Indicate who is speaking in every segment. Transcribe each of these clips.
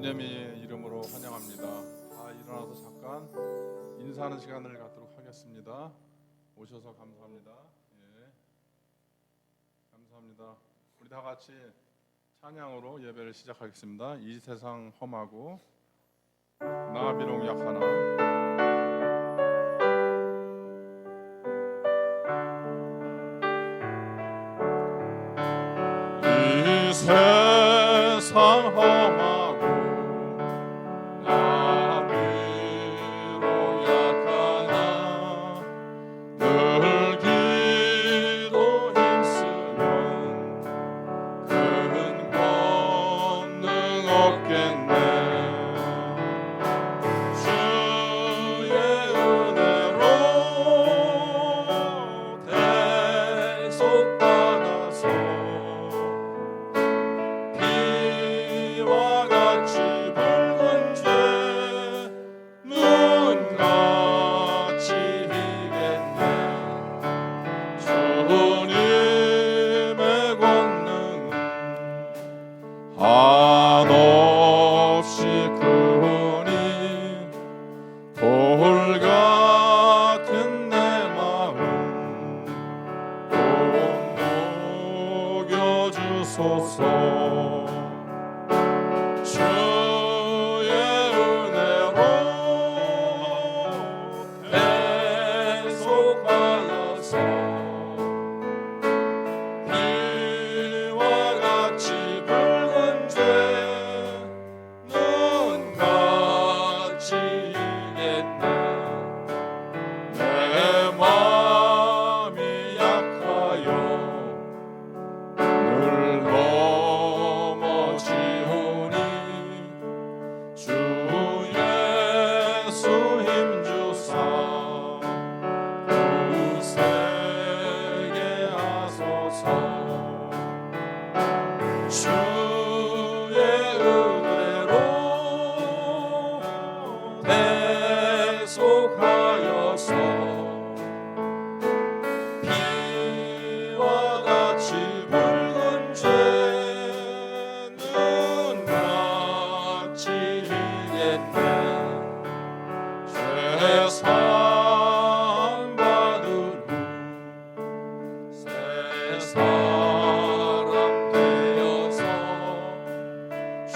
Speaker 1: 주님의 이름으로 환영합니다. 일어나서 잠깐 인사하는 시간을 갖도록 하겠습니다. 오셔서 감사합니다. 감사합니다. 우리 다 같이 찬양으로 예배를 시작하겠습니다. 이 세상 험하고 나 비록 약하나. 이 세상 험하고 나 비록 약하나 늘 기도 힘쓰면 큰 권능 얻겠네. 주의 은혜로 대속받아서 비와 같이 붉은 죄 눈같이 희겠네. 주님의 권능은 한없이 크니 돌 같은 내 마음 꼭 녹여주소서. 주의 은혜로 대속하여서 비와 같이 붉은 죄 눈같이 희겠네. 내 마음이 약하여 늘 넘어지오니 주 예수 힘주사 굳세게 하소서. 주의 은혜로 대속하여서 비와 같이 붉은 죄 눈같이 희겠네. 죄사함 받은 후 새 사람 되어서 주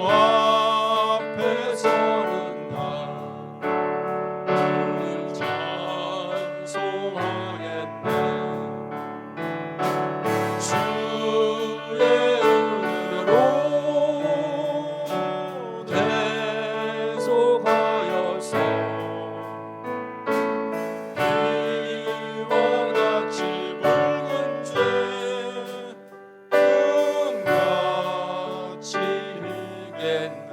Speaker 1: 앞에 서는 날 늘 찬송하겠네. 주의 은혜로 대속하여서 비와 같이 붉은 죄 눈같이 희겠네.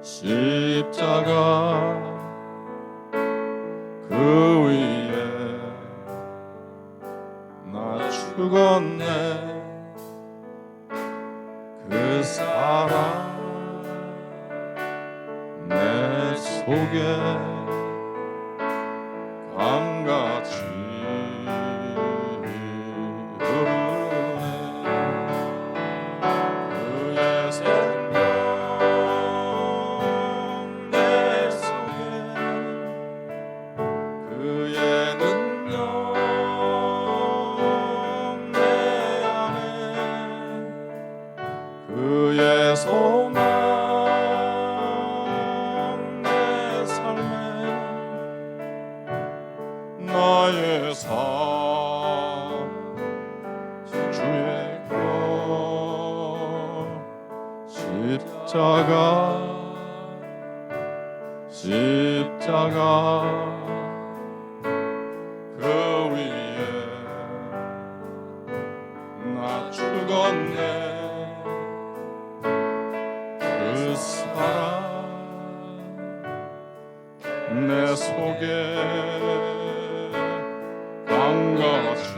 Speaker 1: 십자가 그 위에 나 죽었네. 그 사랑 내 속에 강같이 흐르네. 그의 생명 내 속에 그의 능력 내 안에 그의 소망 내 삶에 나의 삶 주의 것 십자가 그 위에 나 죽었네. 그 사랑 내 속에 강같이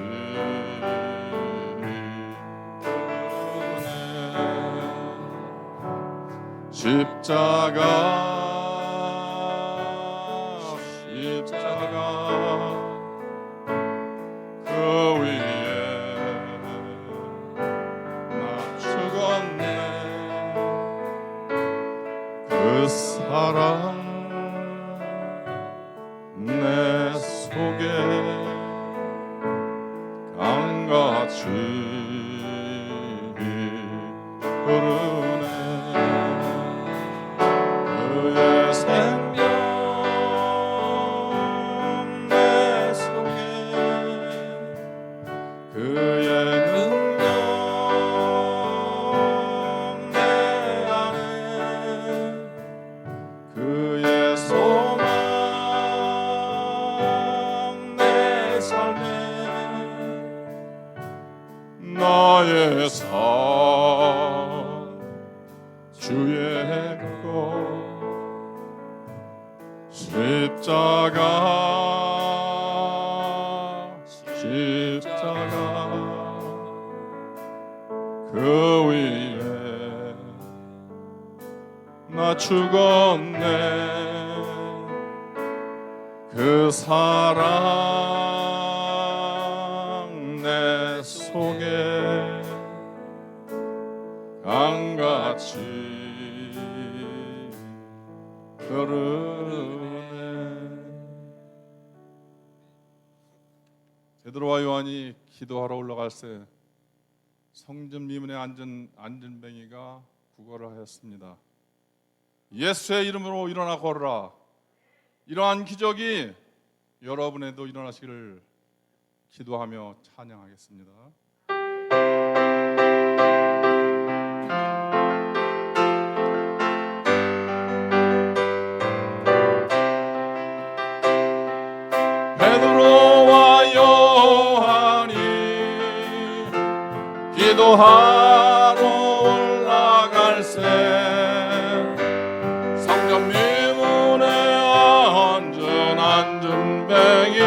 Speaker 1: 그 위에 나 죽었네. 그 사랑 내 속에 강같이 흐르네. 그의 생명 내 속에, 그의 능력 내 안에, 그의 소망 내 삶에, 나의 삶 주의 것 십자가 그 위에 나 죽었네. 그 사랑 내 속에 강같이 흐르네. 베드로와 요한이 기도하러 올라갈 때 성전 미문에 앉은 안전뱅이가 구걸을 하였습니다. 예수의 이름으로 일어나 걸으라. 이러한 기적이 여러분에도 일어나시기를 기도하며 찬양하겠습니다. 베드로와 요한이 기도하러 올라갈 때 성전 미문에 앉은 안전뱅이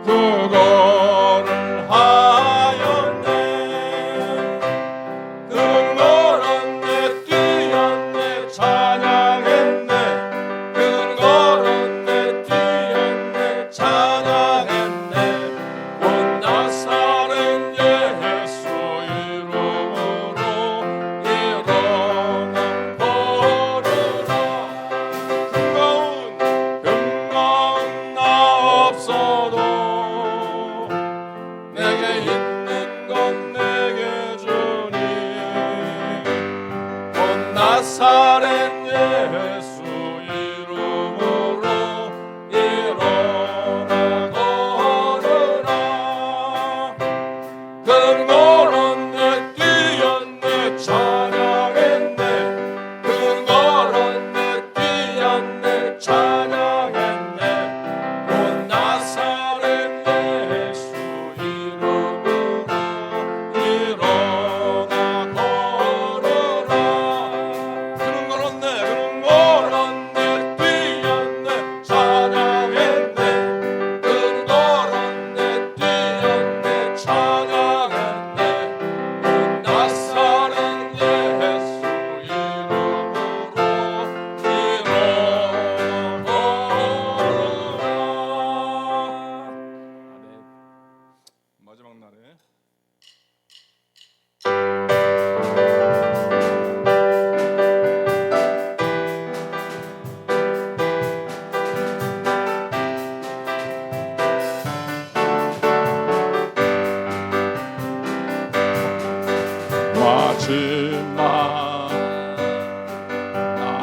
Speaker 1: 구걸을 하였네. 그는 걸었네, 뛰었네, 찬양했네. 그는 걸었네, 뛰었네, 찬양했네. 온 나사렛 예수 이름으로 일어나 걸으라. 금가운 나 없어도 내게 있는 건 내게 주니. 온 나사렛 예수 이름으로 일어나 걸으라. 그는 걸었네, 뛰었네, 찬양했네. 그는 걸었네, 뛰었네, 찬양했네. 온 나사렛 예수 이름으로 일어나 걸으라. 그는 걸었네, 그는 걸었네, 뛰었네, 찬양했네. 그는 걸었네, 뛰었네, 찬양했네. 온 나사렛 예수 이름으로 일어나 걸으라. 마지막 날에 마지막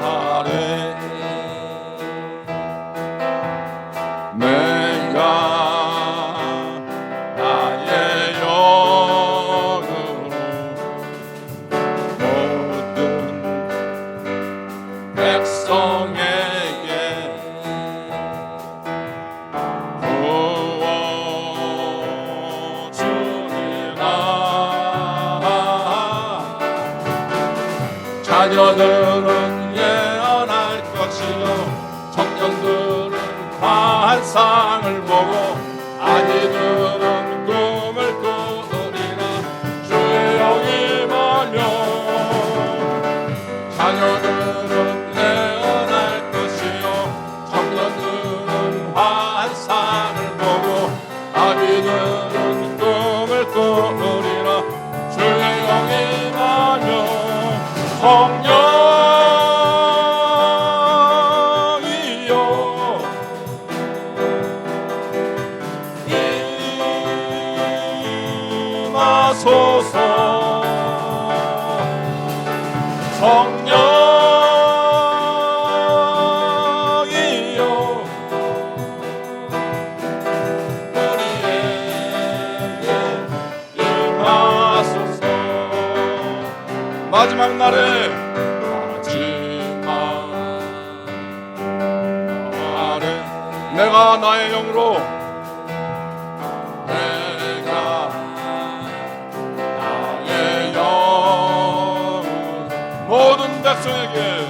Speaker 1: 날에 내가 나의 영으로 모든 백성에게 부어주리라. 자녀들은 예언할 것이요 청년들은 환상을 보고 아기들은 꿈을 꾸리라. 주의 영이 임하며 자녀들은 임하소서. 성령이여 우리에게 임하소서. 마지막 날에 내가 나의 영으로 모든 백성에게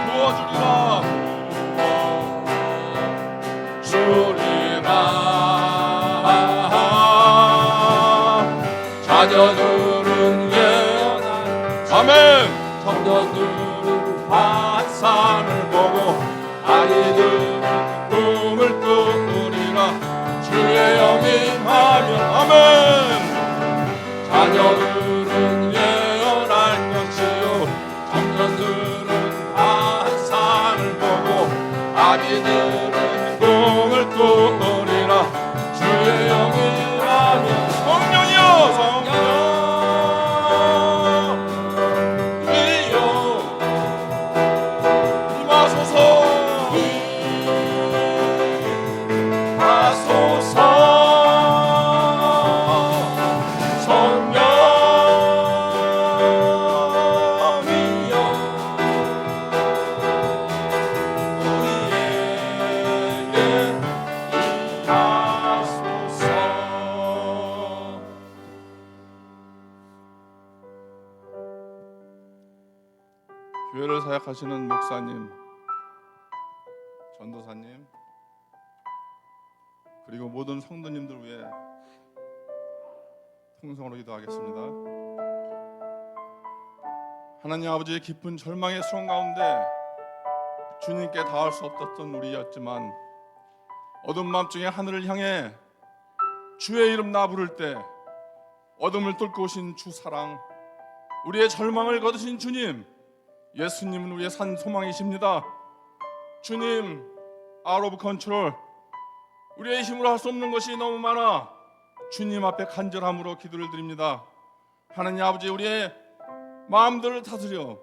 Speaker 1: 부어주리라 자녀들은 예언한 아멘. 청년들은 환상을 보고 아이들은 꿈을 꾸리라. 주의 영이 임하면 아멘. 자녀들은 예언할 것이요 청년들은 환상을 보고 아이들은 꿈을 꾸리라. 주의 영이 임하면 성령이여 성령 교회를 사역하시는 목사님, 전도사님, 그리고 모든 성도님들 위해 통성으로 기도하겠습니다. 하나님 아버지의 깊은 절망의 수렁 가운데 주님께 닿을 수 없었던 우리였지만 어두운 마음 중에 하늘을 향해 주의 이름 나 부를 때 어둠을 뚫고 오신 주 사랑, 우리의 절망을 거두신 주님, 예수님은 우리의 산 소망이십니다. 주님, out of control, 우리의 힘으로 할 수 없는 것이 너무 많아 주님 앞에 간절함으로 기도를 드립니다. 하나님 아버지, 우리의 마음들을 다스려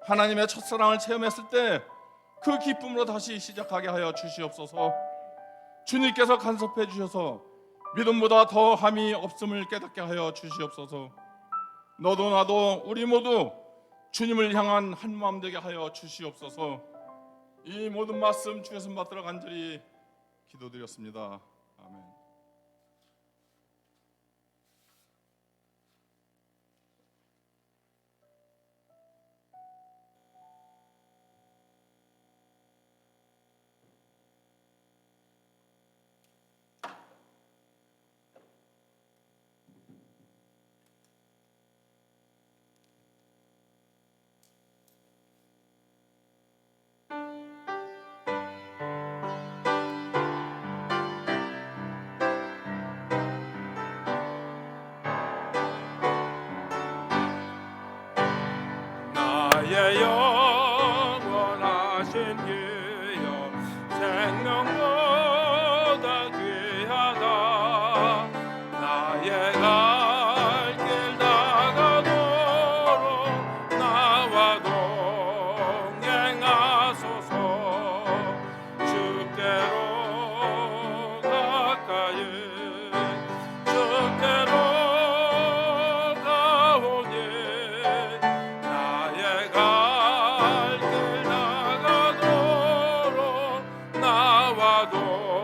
Speaker 1: 하나님의 첫사랑을 체험했을 때 그 기쁨으로 다시 시작하게 하여 주시옵소서. 주님께서 간섭해 주셔서 믿음보다 더함이 없음을 깨닫게 하여 주시옵소서. 너도 나도 우리 모두 주님을 향한 한 마음 되게 하여 주시옵소서. 이 모든 말씀 주의 손 받들어 간절히 기도드렸습니다. 아멘.
Speaker 2: 나의 영원하신 주여 생명보다 귀하다. 나의 갈 길 다가도록 나와 동행하소서. 주께로 가까이 주께로 가오니 나의 갈 길 나가도록 나와 동행하소서.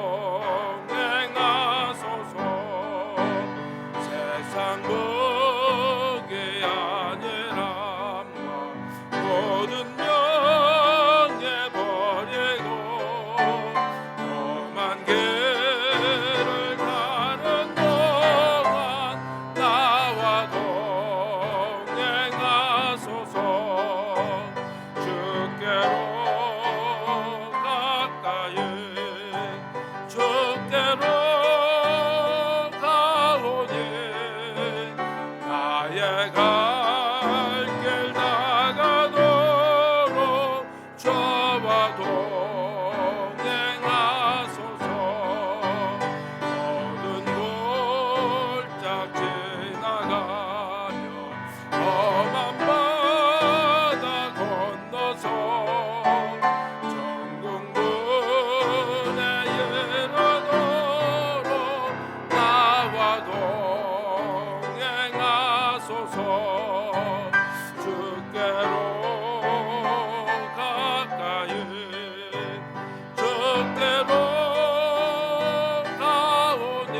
Speaker 2: 외로움 가운데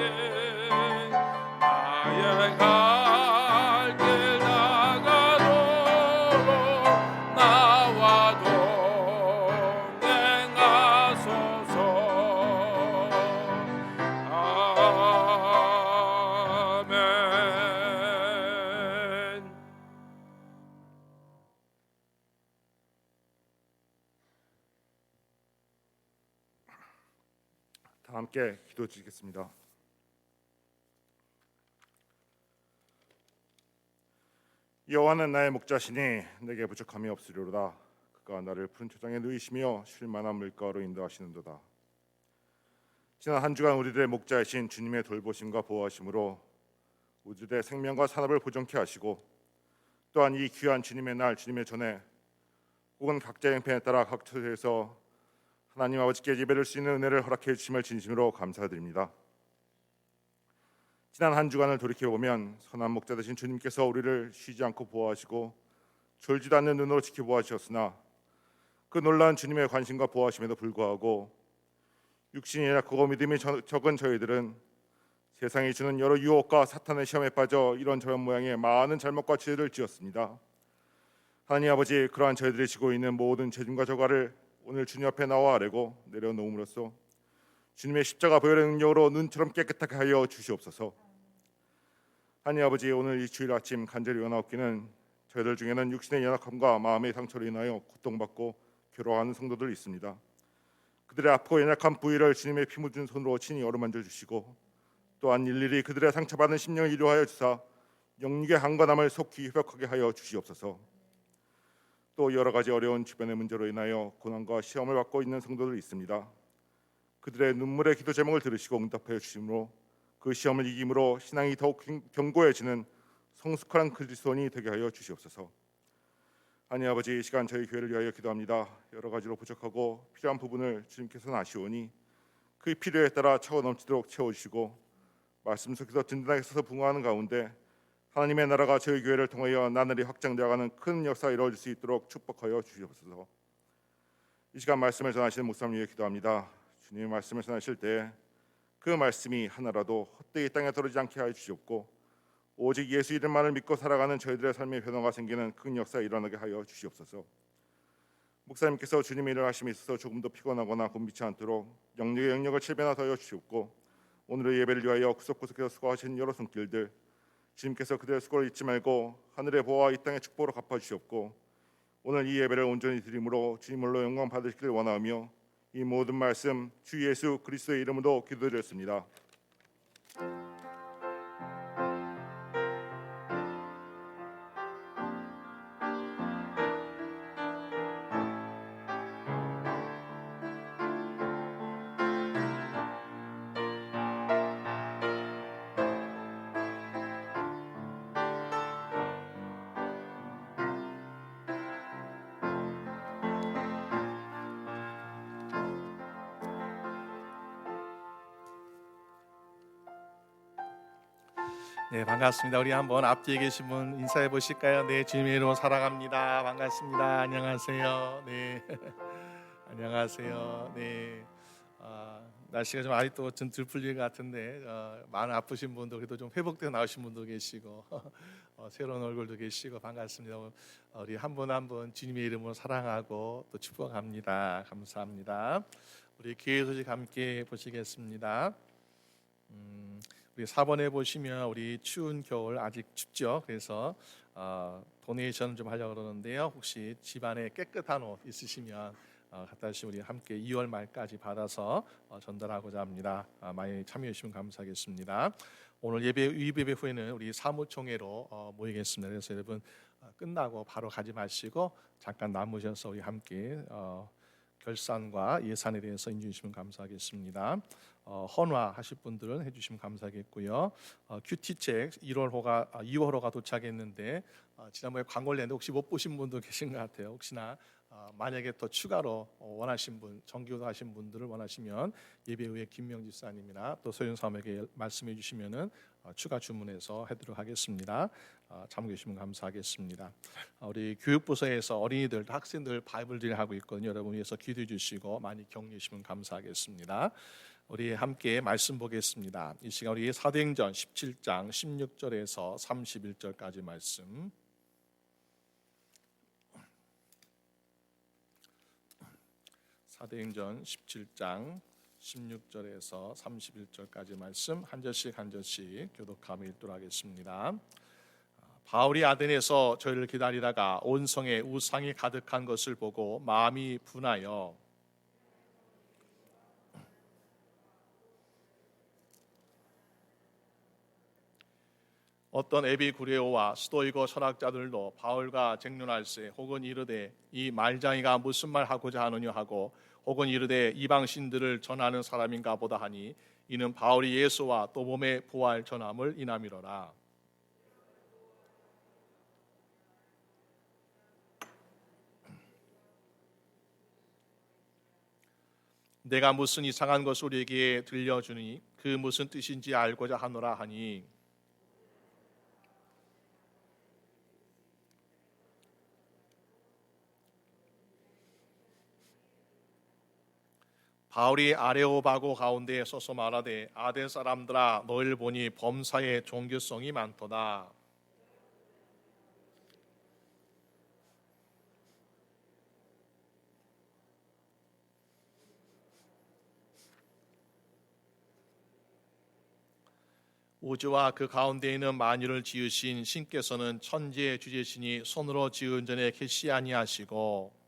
Speaker 2: 나의 갈 길 나가도록 나와 동행하소서. 아멘.
Speaker 3: 다 함께 기도 드리겠습니다. 여호와는 나의 목자시니 내게 부족함이 없으리로다. 그가 나를 푸른 초장에 누이시며 쉴 만한 물가로 인도하시는도다. 지난 한 주간 우리들의 목자이신 주님의 돌보심과 보호하심으로 우리들의 생명과 산업을 보존케 하시고, 또한 이 귀한 주님의 날, 주님의 전에 혹은 각자의 형편에 따라 각 처소에서 하나님 아버지께 예배를 수 있는 은혜를 허락해 주심을 진심으로 감사드립니다. 지난 한 주간을 돌이켜보면 선한 목자 되신 주님께서 우리를 쉬지 않고 보호하시고 졸지도 않는 눈으로 지켜보아주셨으나, 그 놀라운 주님의 관심과 보호하심에도 불구하고 육신이 약하고 믿음이 적은 저희들은 세상이 주는 여러 유혹과 사탄의 시험에 빠져 이런저런 모양의 많은 잘못과 죄를 지었습니다. 하나님 아버지, 그러한 저희들이 지고 있는 모든 죄짐과 저가를 오늘 주님 앞에 나와 아뢰고 내려놓음으로써 주님의 십자가 보혈의 능력으로 눈처럼 깨끗하게 하여 주시옵소서. 하나님 아버지, 오늘 이 주일 아침 간절히 원하옵기는 저희들 중에는 육신의 연약함과 마음의 상처로 인하여 고통받고 괴로워하는 성도들이 있습니다. 그들의 아프고 연약한 부위를 주님의 피 묻은 손으로 친히 어루만져 주시고, 또한 일일이 그들의 상처받은 심령을 위로하여 주사 영육의 한관함을 속히 회복하게 하여 주시옵소서. 또 여러 가지 어려운 주변의 문제로 인하여 고난과 시험을 받고 있는 성도들이 있습니다. 그들의 눈물의 기도 제목을 들으시고 응답하여 주심으로 그 시험을 이김으로 신앙이 더욱 견고해지는 성숙한 그리스도인이 되게 하여 주시옵소서. 하나님 아버지, 이 시간 저희 교회를 위하여 기도합니다. 여러 가지로 부족하고 필요한 부분을 주님께서는 아시오니 그 필요에 따라 차고 넘치도록 채워주시고, 말씀 속에서 든든하게 서서 붕어하는 가운데 하나님의 나라가 저희 교회를 통하여 나날이 확장되어가는 큰 역사가 이루어질 수 있도록 축복하여 주시옵소서. 이 시간 말씀을 전하시는 목사님 위해 기도합니다. 주님의 말씀을 전하실 때 그 말씀이 하나라도 헛되이 땅에 떨어지지 않게 하여 주시옵고, 오직 예수 이름만을 믿고 살아가는 저희들의 삶의 변화가 생기는 큰 역사가 일어나게 하여 주시옵소서. 목사님께서 주님의 일을 하심에 있어서 조금도 피곤하거나 곤비치 않도록 영역의 영역을 7배나 더하여 주시옵고, 오늘의 예배를 위하여 구석구석에서 수고하신 여러 손길들 주님께서 그들의 수고를 잊지 말고 하늘의 보호와 이 땅의 축복으로 갚아주시옵고, 오늘 이 예배를 온전히 드림으로 주님으로 영광 받으시기를 원하며 이 모든 말씀 주 예수 그리스도의 이름으로 기도드렸습니다.
Speaker 4: 네, 반갑습니다. 우리 한번 앞뒤에 계신 분 인사해 보실까요? 네, 주님의 이름으로 살아갑니다. 반갑습니다. 안녕하세요. 네, 안녕하세요. 네, 날씨가 좀 아직도 좀 들풀릴 것 같은데 많은 아프신 분도 그래도 좀 회복되어 나오신 분도 계시고 새로운 얼굴도 계시고 반갑습니다. 우리 한 분 한 분 주님의 이름으로 사랑하고 또 축복합니다. 감사합니다. 우리 교회 소식 함께 보시겠습니다. 우리 4번에 보시면 우리 추운 겨울 아직 춥죠. 그래서 도네이션 좀 하려고 그러는데요. 혹시 집안에 깨끗한 옷 있으시면 갖다 주시면 우리 함께 2월 말까지 받아서 전달하고자 합니다. 많이 참여해 주시면 감사하겠습니다. 오늘 예배 후에는 우리 사무총회로 모이겠습니다. 그래서 여러분 끝나고 바로 가지 마시고 잠깐 남으셔서 우리 함께 결산과 예산에 대해서 인증해 주시면 감사하겠습니다. 헌화하실 분들은 해주시면 감사하겠고요. 큐티책 2월호가 도착했는데 지난번에 광고를 냈는데 혹시 못 보신 분도 계신 것 같아요. 혹시나 만약에 또 추가로 원하신 분, 정기도 하신 분들을 원하시면 예배 후에 김명 집사님이나 또 소윤사모에게 말씀해 주시면은 추가 주문해서 해드리도록 하겠습니다. 참고해 주시면 감사하겠습니다. 우리 교육부서에서 어린이들, 학생들 바이블들이 하고 있거든요. 여러분 위해서 기도해 주시고 많이 격려해 주시면 감사하겠습니다. 우리 함께 말씀 보겠습니다. 이 시간 우리 사도행전 17장 16절에서 31절까지 말씀. 사도행전 17장 16절에서 31절까지 말씀 한 절씩 한 절씩 교독하며 읽도록 하겠습니다. 바울이 아덴에서 저희를 기다리다가 온 성에 우상이 가득한 것을 보고 마음이 분하여 어떤 에비구레오와 스토이고 철학자들도 바울과 쟁론할세 혹은 이르되 이 말장이가 무슨 말 하고자 하느냐 하고 혹은 이르되 이방신들을 전하는 사람인가 보다 하니 이는 바울이 예수와 또 몸의 부활 전함을 인함이로라. 내가 무슨 이상한 것을 우리에게 들려주니 그 무슨 뜻인지 알고자 하노라 하니 바울이 아레오바고 가운데에 서서 말하되 아덴 사람들아 너희를 보니 범사에 종교성이 많도다. 우주와 그 가운데 있는 만유를 지으신 신께서는 천지의 주제신이 손으로 지은 전에 계시 아니하시고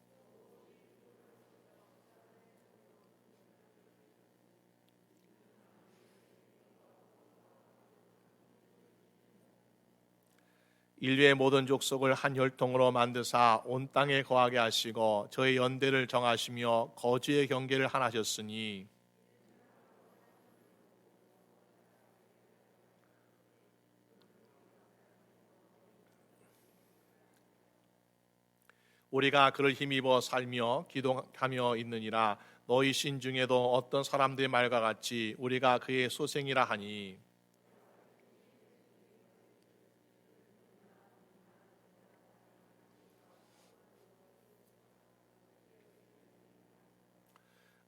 Speaker 4: 인류의 모든 족속을 한 혈통으로 만드사 온 땅에 거하게 하시고 저의 연대를 정하시며 거주의 경계를 하나셨으니 우리가 그를 힘입어 살며 기도하며 있느니라. 너희 신 중에도 어떤 사람들의 말과 같이 우리가 그의 소생이라 하니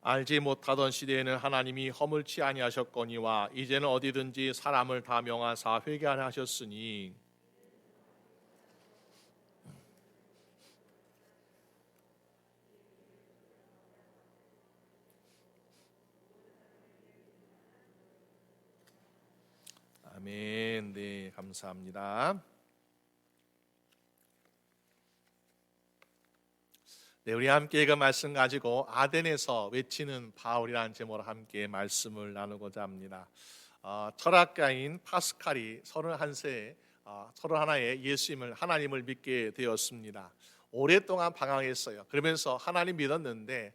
Speaker 4: 알지 못하던 시대에는 하나님이 허물치 아니하셨거니와 이제는 어디든지 사람을 다 명하사 회개하라 하셨으니 아멘. 네, 감사합니다. 네, 우리 함께 그 말씀 가지고 아덴에서 외치는 바울이라는 제목으로 함께 말씀을 나누고자 합니다. 철학가인 파스칼이 31세에 31에 하나님을 믿게 되었습니다. 오랫동안 방황했어요. 그러면서 하나님 믿었는데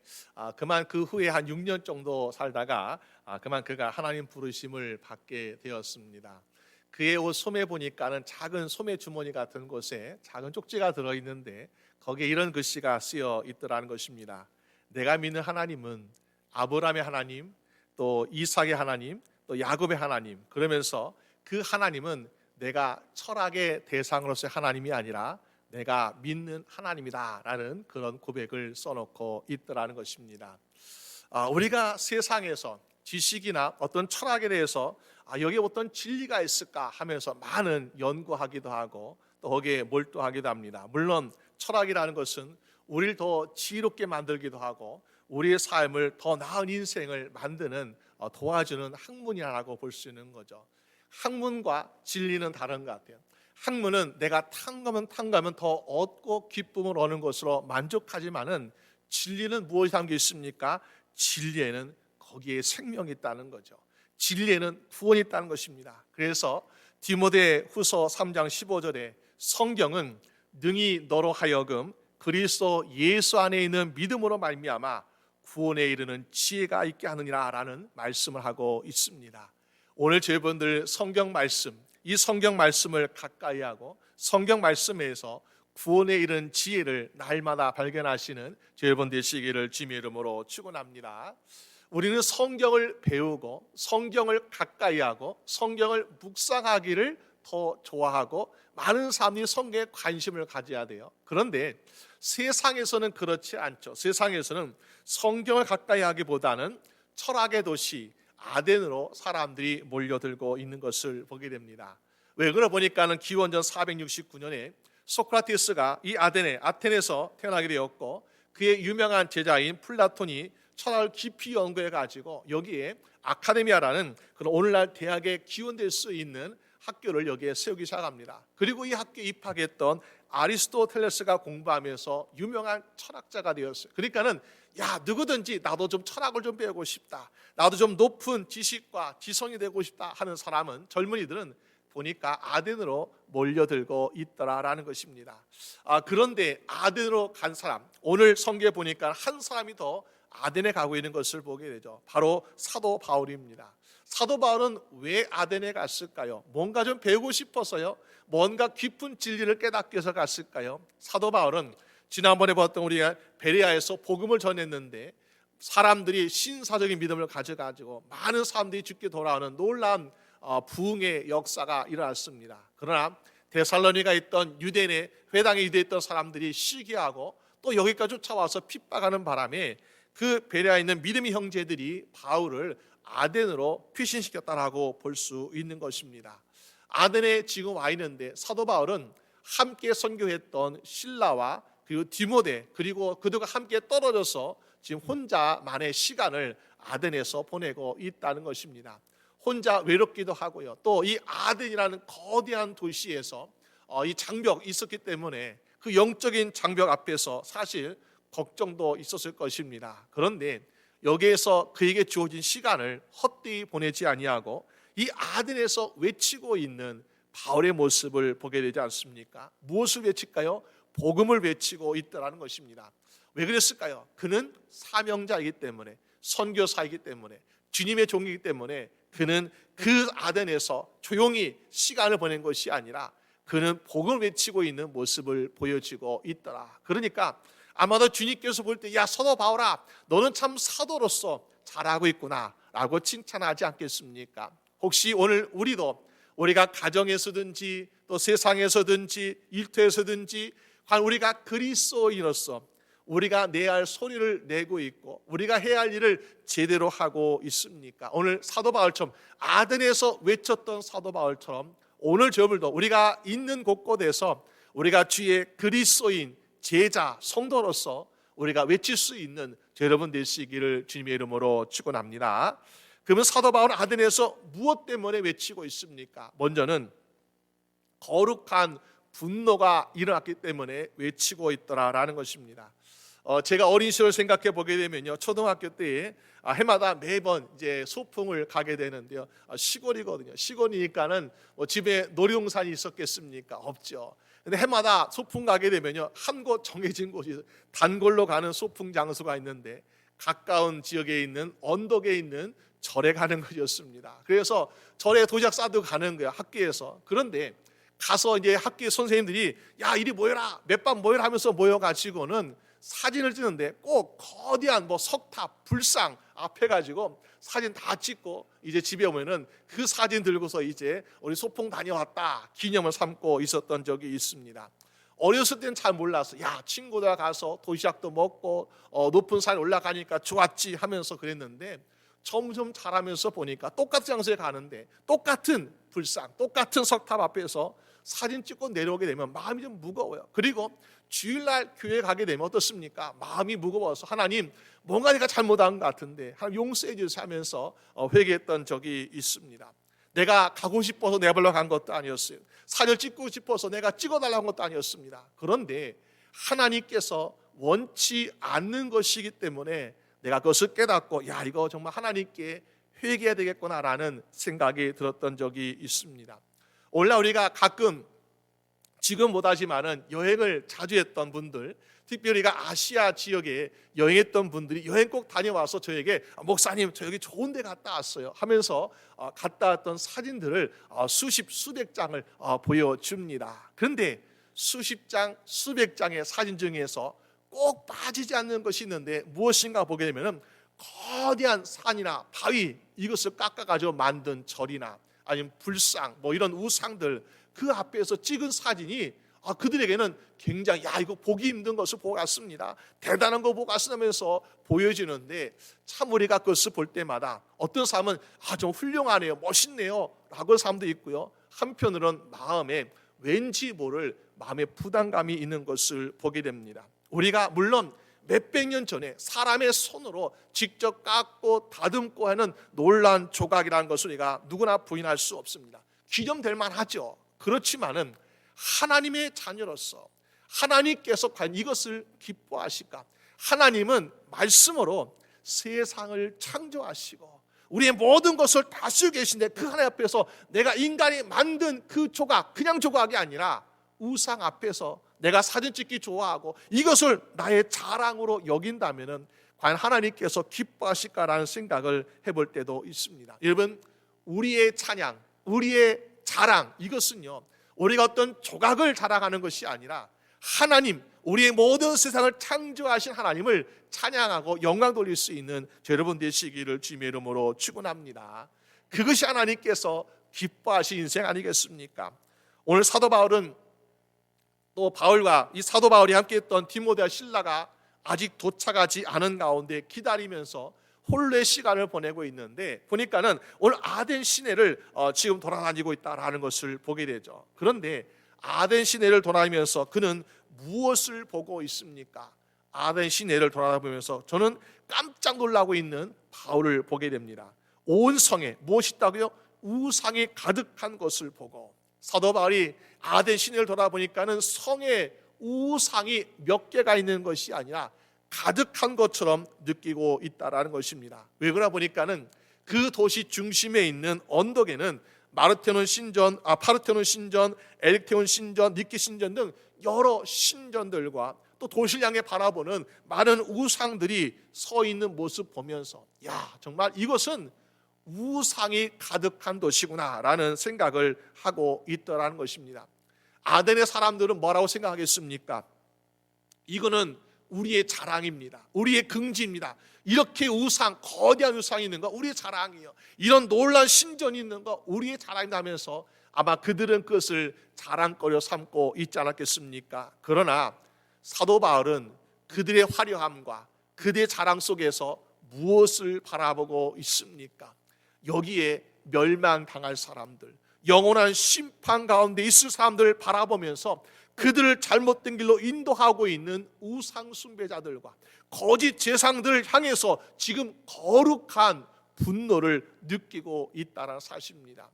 Speaker 4: 그만 그 후에 한 6년 정도 살다가 그만 그가 하나님 부르심을 받게 되었습니다. 그의 옷 소매 보니까는 작은 소매 주머니 같은 곳에 작은 쪽지가 들어있는데 거기에 이런 글씨가 쓰여 있더라는 것입니다. 내가 믿는 하나님은 아브라함의 하나님, 또 이삭의 하나님, 또 야곱의 하나님. 그러면서 그 하나님은 내가 철학의 대상으로서의 하나님이 아니라 내가 믿는 하나님이다라는 그런 고백을 써놓고 있더라는 것입니다. 우리가 세상에서 지식이나 어떤 철학에 대해서 여기에 어떤 진리가 있을까 하면서 많은 연구하기도 하고 또 거기에 몰두하기도 합니다. 물론 철학이라는 것은 우리를 더 지혜롭게 만들기도 하고 우리의 삶을 더 나은 인생을 만드는 도와주는 학문이라고 볼 수 있는 거죠. 학문과 진리는 다른 것 같아요. 학문은 내가 탐구하면 더 얻고 기쁨을 얻는 것으로 만족하지만은 진리는 무엇이 담겨 있습니까? 진리에는 거기에 생명이 있다는 거죠. 진리에는 구원이 있다는 것입니다. 그래서 디모데 후서 3장 15절에 성경은 능히 너로 하여금 그리스도 예수 안에 있는 믿음으로 말미암아 구원에 이르는 지혜가 있게 하느니라 라는 말씀을 하고 있습니다. 오늘 저희분들 성경 말씀, 이 성경 말씀을 가까이 하고 성경 말씀에서 구원에 이른 지혜를 날마다 발견하시는 저 여러분 되시기를 주님의 이름으로 축원합니다. 우리는 성경을 배우고 성경을 가까이하고 성경을 묵상하기를 더 좋아하고 많은 사람들이 성경에 관심을 가져야 돼요. 그런데 세상에서는 그렇지 않죠. 세상에서는 성경을 가까이 하기보다는 철학의 도시 아덴으로 사람들이 몰려들고 있는 것을 보게 됩니다. 왜 그러 보니까는 기원전 469년에 소크라테스가 이 아테네에서 태어나게 되었고 그의 유명한 제자인 플라톤이 철학을 깊이 연구해 가지고 여기에 아카데미아라는 그런 오늘날 대학에 기원될 수 있는 학교를 여기에 세우기 시작합니다. 그리고 이 학교에 입학했던 아리스토텔레스가 공부하면서 유명한 철학자가 되었어요. 그러니까는 야, 누구든지 나도 좀 철학을 좀 배우고 싶다, 나도 좀 높은 지식과 지성이 되고 싶다 하는 사람은, 젊은이들은 보니까 아덴으로 몰려들고 있더라라는 것입니다. 그런데 아덴으로 간 사람, 오늘 성경에 보니까 한 사람이 더 아덴에 가고 있는 것을 보게 되죠. 바로 사도 바울입니다. 사도 바울은 왜 아덴에 갔을까요? 뭔가 좀 배우고 싶어서요? 뭔가 깊은 진리를 깨닫기 위해서 갔을까요? 사도 바울은 지난번에 봤던 우리가 베레아에서 복음을 전했는데 사람들이 신사적인 믿음을 가져가지고 많은 사람들이 죽게 돌아오는 놀라운 부흥의 역사가 일어났습니다. 그러나 데살로니가에 있던 유대인의 회당에 유대했던 사람들이 시기하고 또 여기까지 쫓아와서 핍박하는 바람에 그 베레아에 있는 믿음의 형제들이 바울을 아덴으로 피신시켰다라고 볼 수 있는 것입니다. 아덴에 지금 와 있는데 사도 바울은 함께 선교했던 실라와 그리고 디모데 그리고 그들과 함께 떨어져서 지금 혼자만의 시간을 아덴에서 보내고 있다는 것입니다. 혼자 외롭기도 하고요. 또 이 아덴이라는 거대한 도시에서 이 장벽이 있었기 때문에 그 영적인 장벽 앞에서 사실 걱정도 있었을 것입니다. 그런데 여기에서 그에게 주어진 시간을 헛되이 보내지 아니하고 이 아덴에서 외치고 있는 바울의 모습을 보게 되지 않습니까? 무엇을 외칠까요? 복음을 외치고 있더라는 것입니다. 왜 그랬을까요? 그는 사명자이기 때문에, 선교사이기 때문에, 주님의 종이기 때문에 그는 그 아덴에서 조용히 시간을 보낸 것이 아니라 그는 복음을 외치고 있는 모습을 보여주고 있더라. 그러니까 아마도 주님께서 볼 때 야, 사도 바울아, 너는 참 사도로서 잘하고 있구나 라고 칭찬하지 않겠습니까? 혹시 오늘 우리가 가정에서든지 또 세상에서든지 일터에서든지 우리가 그리스도인으로서 우리가 내야 할 소리를 내고 있고 우리가 해야 할 일을 제대로 하고 있습니까? 오늘 사도 바울처럼 아덴에서 외쳤던 사도 바울처럼 오늘 저들도 우리가 있는 곳곳에서 우리가 주의 그리스도인 제자 성도로서 우리가 외칠 수 있는 여러분 되시기를 주님의 이름으로 축원합니다. 그러면 사도 바울은 아덴에서 무엇 때문에 외치고 있습니까? 먼저는 거룩한 분노가 일어났기 때문에 외치고 있더라라는 것입니다. 제가 어린 시절 생각해 보게 되면요, 초등학교 때에 해마다 매번 이제 소풍을 가게 되는데요, 시골이거든요. 시골이니까는 집에 놀이동산이 있었겠습니까? 없죠. 근데 해마다 소풍 가게 되면요, 한 곳 정해진 곳이 단골로 가는 소풍 장소가 있는데 가까운 지역에 있는 언덕에 있는 절에 가는 것이었습니다. 그래서 절에 도시락 싸들고 가는 거예요, 학교에서. 그런데 가서 이제 학교 선생님들이 야, 이리 모여라, 몇 반 모여라 하면서 모여가지고는 사진을 찍는데 꼭 거대한 석탑, 불상 앞에 가지고 사진 다 찍고 이제 집에 오면은 그 사진 들고서 이제 우리 소풍 다녀왔다 기념을 삼고 있었던 적이 있습니다. 어렸을 때는 잘 몰라서 야, 친구들 가서 도시락도 먹고 높은 산에 올라가니까 좋았지 하면서 그랬는데 점점 자라면서 보니까 똑같은 장소에 가는데 똑같은 불상, 똑같은 석탑 앞에서 사진 찍고 내려오게 되면 마음이 좀 무거워요. 그리고 주일날 교회 가게 되면 어떻습니까? 마음이 무거워서 하나님 뭔가 내가 잘못한 것 같은데 하나님 용서해 주세요 하면서 회개했던 적이 있습니다. 내가 가고 싶어서 내 발로 간 것도 아니었어요. 사진을 찍고 싶어서 내가 찍어달라는 것도 아니었습니다. 그런데 하나님께서 원치 않는 것이기 때문에 내가 그것을 깨닫고 야, 이거 정말 하나님께 회개해야 되겠구나라는 생각이 들었던 적이 있습니다. 오늘날 우리가 가끔 지금 못하지만은 여행을 자주 했던 분들, 특별히 아시아 지역에 여행했던 분들이 여행 꼭 다녀와서 저에게 목사님 저 여기 좋은 데 갔다 왔어요 하면서 갔다 왔던 사진들을 수백 장을 보여줍니다. 그런데 수십 장, 수백 장의 사진 중에서 꼭 빠지지 않는 것이 있는데 무엇인가 보게 되면 거대한 산이나 바위, 이것을 깎아가지고 만든 절이나 아니면 불상, 이런 우상들, 그 앞에서 찍은 사진이 그들에게는 굉장히 이거 보기 힘든 것을 보고 갔습니다, 대단한 거 보고 갔으면서 보여지는데, 참 우리가 그것을 볼 때마다 어떤 사람은 좀 훌륭하네요, 멋있네요 라고 할 사람도 있고요, 한편으로는 마음에 왠지 모를 마음의 부담감이 있는 것을 보게 됩니다. 우리가 물론 몇백 년 전에 사람의 손으로 직접 깎고 다듬고 하는 놀라운 조각이라는 것을 우리가 누구나 부인할 수 없습니다. 기념될 만하죠. 그렇지만은 하나님의 자녀로서 하나님께서 과연 이것을 기뻐하실까? 하나님은 말씀으로 세상을 창조하시고 우리의 모든 것을 다스리고 계신데, 그 하나님 앞에서 내가 인간이 만든 그 조각, 그냥 조각이 아니라 우상 앞에서 내가 사진 찍기 좋아하고 이것을 나의 자랑으로 여긴다면은 과연 하나님께서 기뻐하실까라는 생각을 해볼 때도 있습니다. 여러분, 우리의 찬양, 우리의 자랑, 이것은요 우리가 어떤 조각을 자랑하는 것이 아니라 하나님, 우리의 모든 세상을 창조하신 하나님을 찬양하고 영광 돌릴 수 있는 여러분 되시기를 주님의 이름으로 축원합니다. 그것이 하나님께서 기뻐하신 인생 아니겠습니까? 오늘 사도 바울은 또 바울과 이 사도 바울이 함께했던 디모데와 실라가 아직 도착하지 않은 가운데 기다리면서 홀로의 시간을 보내고 있는데, 보니까는 오늘 아덴 시내를 지금 돌아다니고 있다라는 것을 보게 되죠. 그런데 아덴 시내를 돌아다니면서 그는 무엇을 보고 있습니까? 아덴 시내를 돌아다니면서 저는 깜짝 놀라고 있는 바울을 보게 됩니다. 온 성에 무엇이 있다고요? 우상이 가득한 것을 보고, 사도 바울이 아덴 시내를 돌아보니까는 성에 우상이 몇 개가 있는 것이 아니라 가득한 것처럼 느끼고 있다라는 것입니다. 왜 그러나 보니까는 그 도시 중심에 있는 언덕에는 파르테논 신전, 에릭테온 신전, 니키 신전 등 여러 신전들과 또 도시를 향해 바라보는 많은 우상들이 서 있는 모습 보면서 정말 이것은 우상이 가득한 도시구나라는 생각을 하고 있더라는 것입니다. 아덴의 사람들은 뭐라고 생각하겠습니까? 이거는 우리의 자랑입니다. 우리의 긍지입니다. 이렇게 거대한 우상이 있는 거 우리의 자랑이에요. 이런 놀라운 신전이 있는 거 우리의 자랑이다 하면서 아마 그들은 그것을 자랑거리로 삼고 있지 않았겠습니까? 그러나 사도 바울은 그들의 화려함과 그들의 자랑 속에서 무엇을 바라보고 있습니까? 여기에 멸망당할 사람들, 영원한 심판 가운데 있을 사람들을 바라보면서 그들을 잘못된 길로 인도하고 있는 우상 숭배자들과 거짓 제상들을 향해서 지금 거룩한 분노를 느끼고 있다는 사실입니다.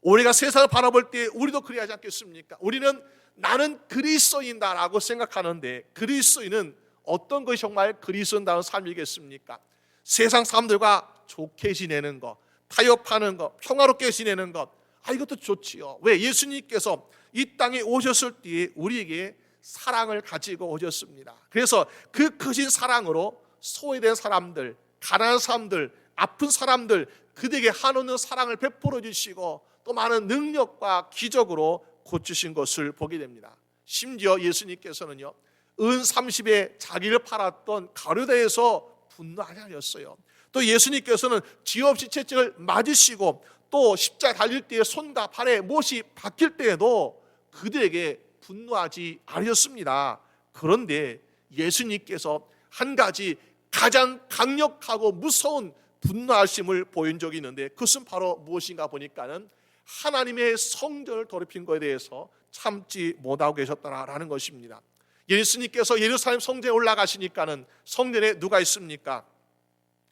Speaker 4: 우리가 세상을 바라볼 때 우리도 그래야 하지 않겠습니까? 우리는 나는 그리스도인다라고 생각하는데, 그리스도인은 어떤 것이 정말 그리스도인다운 삶이겠습니까? 세상 사람들과 좋게 지내는 것, 타협하는 것, 평화롭게 지내는 것, 이것도 좋지요. 왜? 예수님께서 이 땅에 오셨을 때 우리에게 사랑을 가지고 오셨습니다. 그래서 그 크신 사랑으로 소외된 사람들, 가난한 사람들, 아픈 사람들, 그들에게 한없는 사랑을 베풀어 주시고 또 많은 능력과 기적으로 고치신 것을 보게 됩니다. 심지어 예수님께서는요, 은 30에 자기를 팔았던 가룟유다에서 분노하지 않으셨어요. 또 예수님께서는 지혜 없이 채찍을 맞으시고 또 십자가에 달릴 때에 손과 발에 못이 박힐 때에도 그들에게 분노하지 않으셨습니다. 그런데 예수님께서 한 가지 가장 강력하고 무서운 분노하심을 보인 적이 있는데, 그것은 바로 무엇인가 보니까는 하나님의 성전을 더럽힌 것에 대해서 참지 못하고 계셨다라는 것입니다. 예수님께서 예루살렘 성전에 올라가시니까는 성전에 누가 있습니까?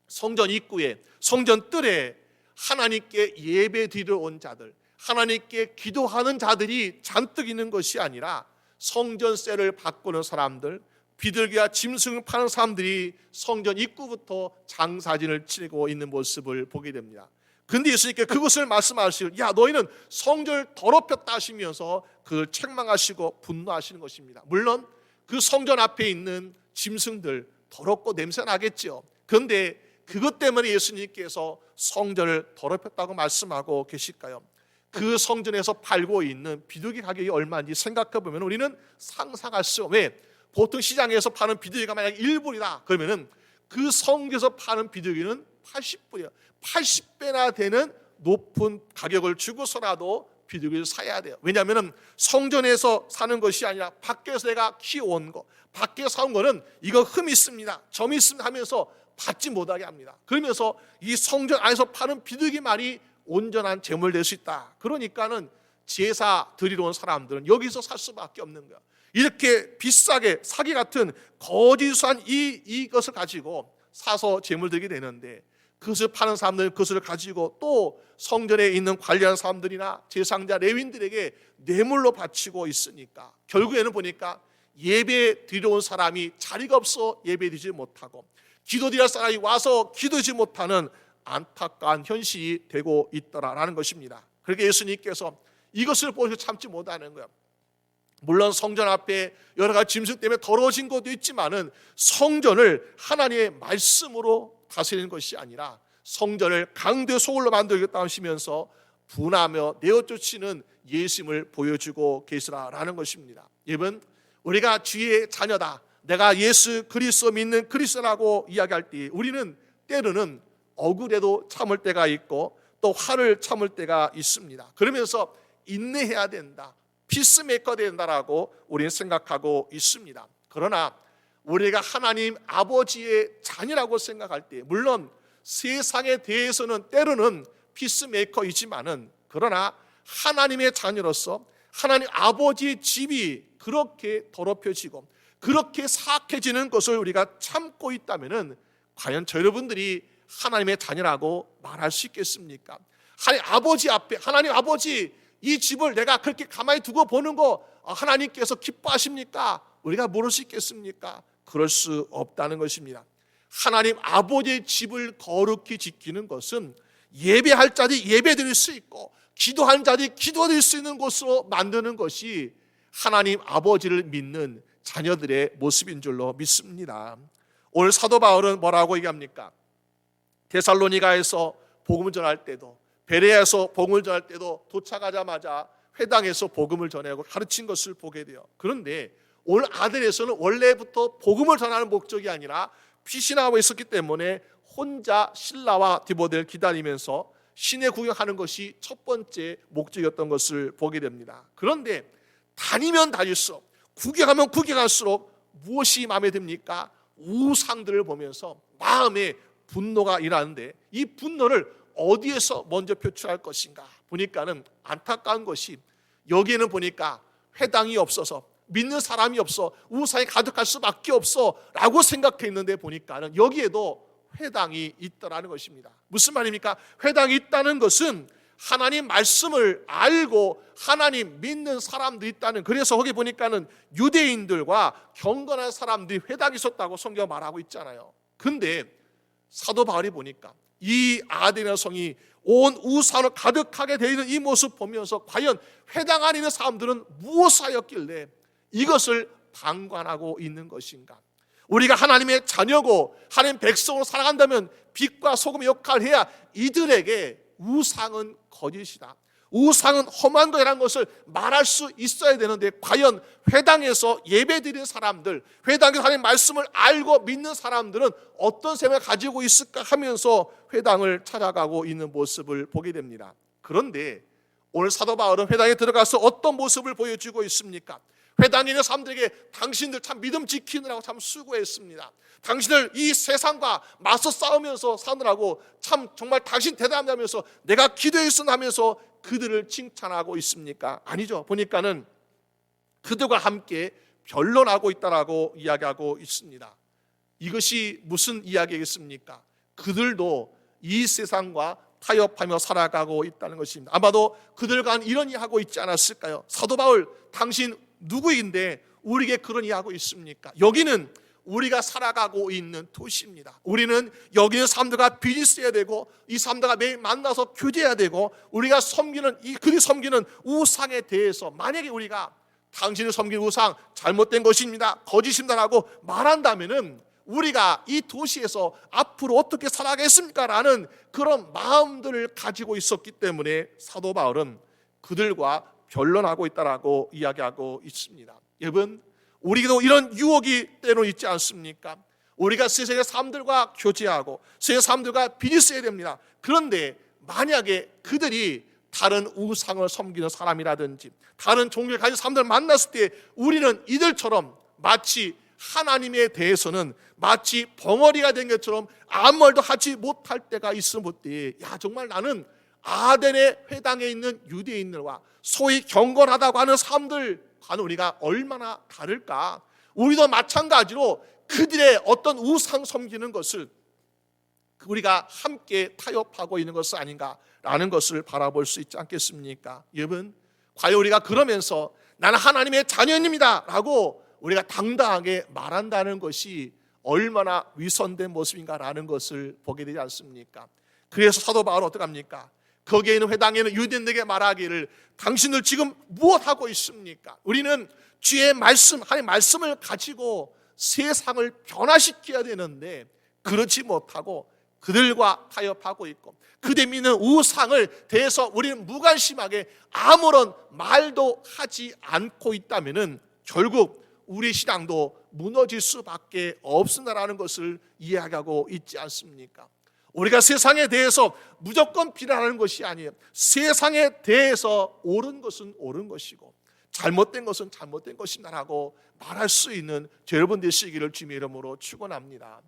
Speaker 4: 성전 입구에, 성전 뜰에 하나님께 예배 드리러 온 자들, 하나님께 기도하는 자들이 잔뜩 있는 것이 아니라 성전세를 바꾸는 사람들, 비둘기와 짐승을 파는 사람들이 성전 입구부터 장사진을 치고 있는 모습을 보게 됩니다. 근데 예수님께 그것을 말씀하시고, 너희는 성전을 더럽혔다 하시면서 그걸 책망하시고 분노하시는 것입니다. 물론 그 성전 앞에 있는 짐승들 더럽고 냄새 나겠죠. 그런데 그것 때문에 예수님께서 성전을 더럽혔다고 말씀하고 계실까요? 그 성전에서 팔고 있는 비둘기 가격이 얼마인지 생각해 보면 우리는 상상할 수 없어요. 왜? 보통 시장에서 파는 비둘기가 만약 1불이다 그러면은 그 성전에서 파는 비둘기는 80불이에요. 80배나 되는 높은 가격을 주고서라도 비둘기를 사야 돼요. 왜냐하면 성전에서 사는 것이 아니라 밖에서 내가 키워온 거, 밖에서 사온 거는 이거 흠이 있습니다, 점이 있습니다 하면서 받지 못하게 합니다. 그러면서 이 성전 안에서 파는 비둘기만이 온전한 제물 될 수 있다. 그러니까는 제사 드리러 온 사람들은 여기서 살 수밖에 없는 거야. 이렇게 비싸게 사기 같은 거짓한 이것을 가지고 사서 제물 드리게 되는데, 그것을 파는 사람들은 그것을 가지고 또 성전에 있는 관리하는 사람들이나 제사장자 레위인들에게 뇌물로 바치고 있으니까 결국에는 보니까 예배 드리러 온 사람이 자리가 없어 예배 드리지 못하고 기도드릴 사람이 와서 기도하지 못하는 안타까운 현실이 되고 있더라라는 것입니다. 그렇게 예수님께서 이것을 보시고 참지 못하는 거예요. 물론 성전 앞에 여러 가지 짐승 때문에 더러워진 것도 있지만은 성전을 하나님의 말씀으로 다스리는 것이 아니라 성전을 강대 소굴로 만들겠다 하시면서 분하며 내어쫓는 예수님을 보여주고 계시라라는 것입니다. 여러분, 우리가 주의 자녀다, 내가 예수 그리스도 믿는 그리스도라고 이야기할 때 우리는 때로는 억울해도 참을 때가 있고 또 화를 참을 때가 있습니다. 그러면서 인내해야 된다, 피스메이커 된다라고 우리는 생각하고 있습니다. 그러나 우리가 하나님 아버지의 자녀라고 생각할 때 물론 세상에 대해서는 때로는 피스메이커이지만은 그러나 하나님의 자녀로서 하나님 아버지의 집이 그렇게 더럽혀지고 그렇게 사악해지는 것을 우리가 참고 있다면은 과연 저 여러분들이 하나님의 자녀라고 말할 수 있겠습니까? 하나님 아버지 앞에 하나님 아버지 이 집을 내가 그렇게 가만히 두고 보는 거 하나님께서 기뻐하십니까? 우리가 모를 수 있겠습니까? 그럴 수 없다는 것입니다. 하나님 아버지의 집을 거룩히 지키는 것은 예배할 자들이 예배드릴 수 있고 기도하는 자들이 기도드릴 수 있는 곳으로 만드는 것이 하나님 아버지를 믿는 자녀들의 모습인 줄로 믿습니다. 오늘 사도 바울은 뭐라고 얘기합니까? 데살로니가에서 복음을 전할 때도 베레아에서 복음을 전할 때도 도착하자마자 회당에서 복음을 전하고 가르친 것을 보게 돼요. 그런데 오늘 아덴에서는 원래부터 복음을 전하는 목적이 아니라 피신하고 있었기 때문에 혼자 신라와 디모데를 기다리면서 시내 구경하는 것이 첫 번째 목적이었던 것을 보게 됩니다. 그런데 다니면 다닐수록 구경하면 구경할수록 무엇이 마음에 듭니까? 우상들을 보면서 마음에 분노가 일어나는데 이 분노를 어디에서 먼저 표출할 것인가 보니까는 안타까운 것이 여기에는 보니까 회당이 없어서 믿는 사람이 없어 우상이 가득할 수밖에 없어 라고 생각했는데 보니까는 여기에도 회당이 있더라는 것입니다. 무슨 말입니까? 회당이 있다는 것은 하나님 말씀을 알고 하나님 믿는 사람들이 있다는, 그래서 거기 보니까는 유대인들과 경건한 사람들이 회당이 있었다고 성경 말하고 있잖아요. 근데 사도 바울이 보니까 이 아데나 성이 온 우상으로 가득하게 되어 있는 이 모습 보면서 과연 회당 안에 있는 사람들은 무엇을 하였길래 이것을 방관하고 있는 것인가? 우리가 하나님의 자녀고 하나님 백성으로 살아간다면 빛과 소금의 역할을 해야 이들에게 우상은 거짓이다, 우상은 험한 거라는 것을 말할 수 있어야 되는데 과연 회당에서 예배드리는 사람들, 회당에서 하나님의 말씀을 알고 믿는 사람들은 어떤 생각을 가지고 있을까 하면서 회당을 찾아가고 있는 모습을 보게 됩니다. 그런데 오늘 사도 바울은 회당에 들어가서 어떤 모습을 보여주고 있습니까? 회당에 있는 사람들에게 당신들 참 믿음 지키느라고 참 수고했습니다, 당신들 이 세상과 맞서 싸우면서 사느라고 참 정말 당신 대단하면서 내가 기도했으나 하면서 그들을 칭찬하고 있습니까? 아니죠. 보니까는 그들과 함께 변론하고 있다라고 이야기하고 있습니다. 이것이 무슨 이야기겠습니까? 그들도 이 세상과 타협하며 살아가고 있다는 것입니다. 아마도 그들과 이런 이야기하고 있지 않았을까요? 사도 바울, 당신 누구인데 우리에게 그런 이야기하고 있습니까? 여기는 우리가 살아가고 있는 도시입니다. 우리는 여기 있는 사람들과 비즈니스해야 되고 이 사람들과 매일 만나서 교제해야 되고 우리가 섬기는 그들이 섬기는 우상에 대해서 만약에 우리가 당신이 섬기는 우상 잘못된 것입니다, 거짓입니다라고 말한다면은 우리가 이 도시에서 앞으로 어떻게 살아가겠습니까? 라는 그런 마음들을 가지고 있었기 때문에 사도 바울은 그들과 변론하고 있다라고 이야기하고 있습니다. 여러분, 우리도 이런 유혹이 때로 있지 않습니까? 우리가 세상의 사람들과 교제하고 세상의 사람들과 빚이 있어야 됩니다. 그런데 만약에 그들이 다른 우상을 섬기는 사람이라든지 다른 종교를 가진 사람들을 만났을 때 우리는 이들처럼 마치 하나님에 대해서는 마치 벙어리가 된 것처럼 아무 말도 하지 못할 때가 있을 때, 야, 정말 나는 아덴의 회당에 있는 유대인들과 소위 경건하다고 하는 사람들과는 우리가 얼마나 다를까? 우리도 마찬가지로 그들의 어떤 우상 섬기는 것을 우리가 함께 타협하고 있는 것은 아닌가라는 것을 바라볼 수 있지 않겠습니까? 여러분, 과연 우리가 그러면서 나는 하나님의 자녀입니다 라고 우리가 당당하게 말한다는 것이 얼마나 위선된 모습인가라는 것을 보게 되지 않습니까? 그래서 사도 바울은 어떡합니까? 거기에 있는 회당에 있는 유대인들에게 말하기를 당신들 지금 무엇하고 있습니까? 우리는 주의 말씀, 하나님의 말씀을 가지고 세상을 변화시켜야 되는데 그렇지 못하고 그들과 타협하고 있고 그들 믿는 우상을 대해서 우리는 무관심하게 아무런 말도 하지 않고 있다면 결국 우리 신앙도 무너질 수밖에 없습니다라는 것을 이야기하고 있지 않습니까? 우리가 세상에 대해서 무조건 비난하는 것이 아니에요. 세상에 대해서 옳은 것은 옳은 것이고 잘못된 것은 잘못된 것이다라고 말할 수 있는 여러분 되시기를 주님의 이름으로 축원합니다.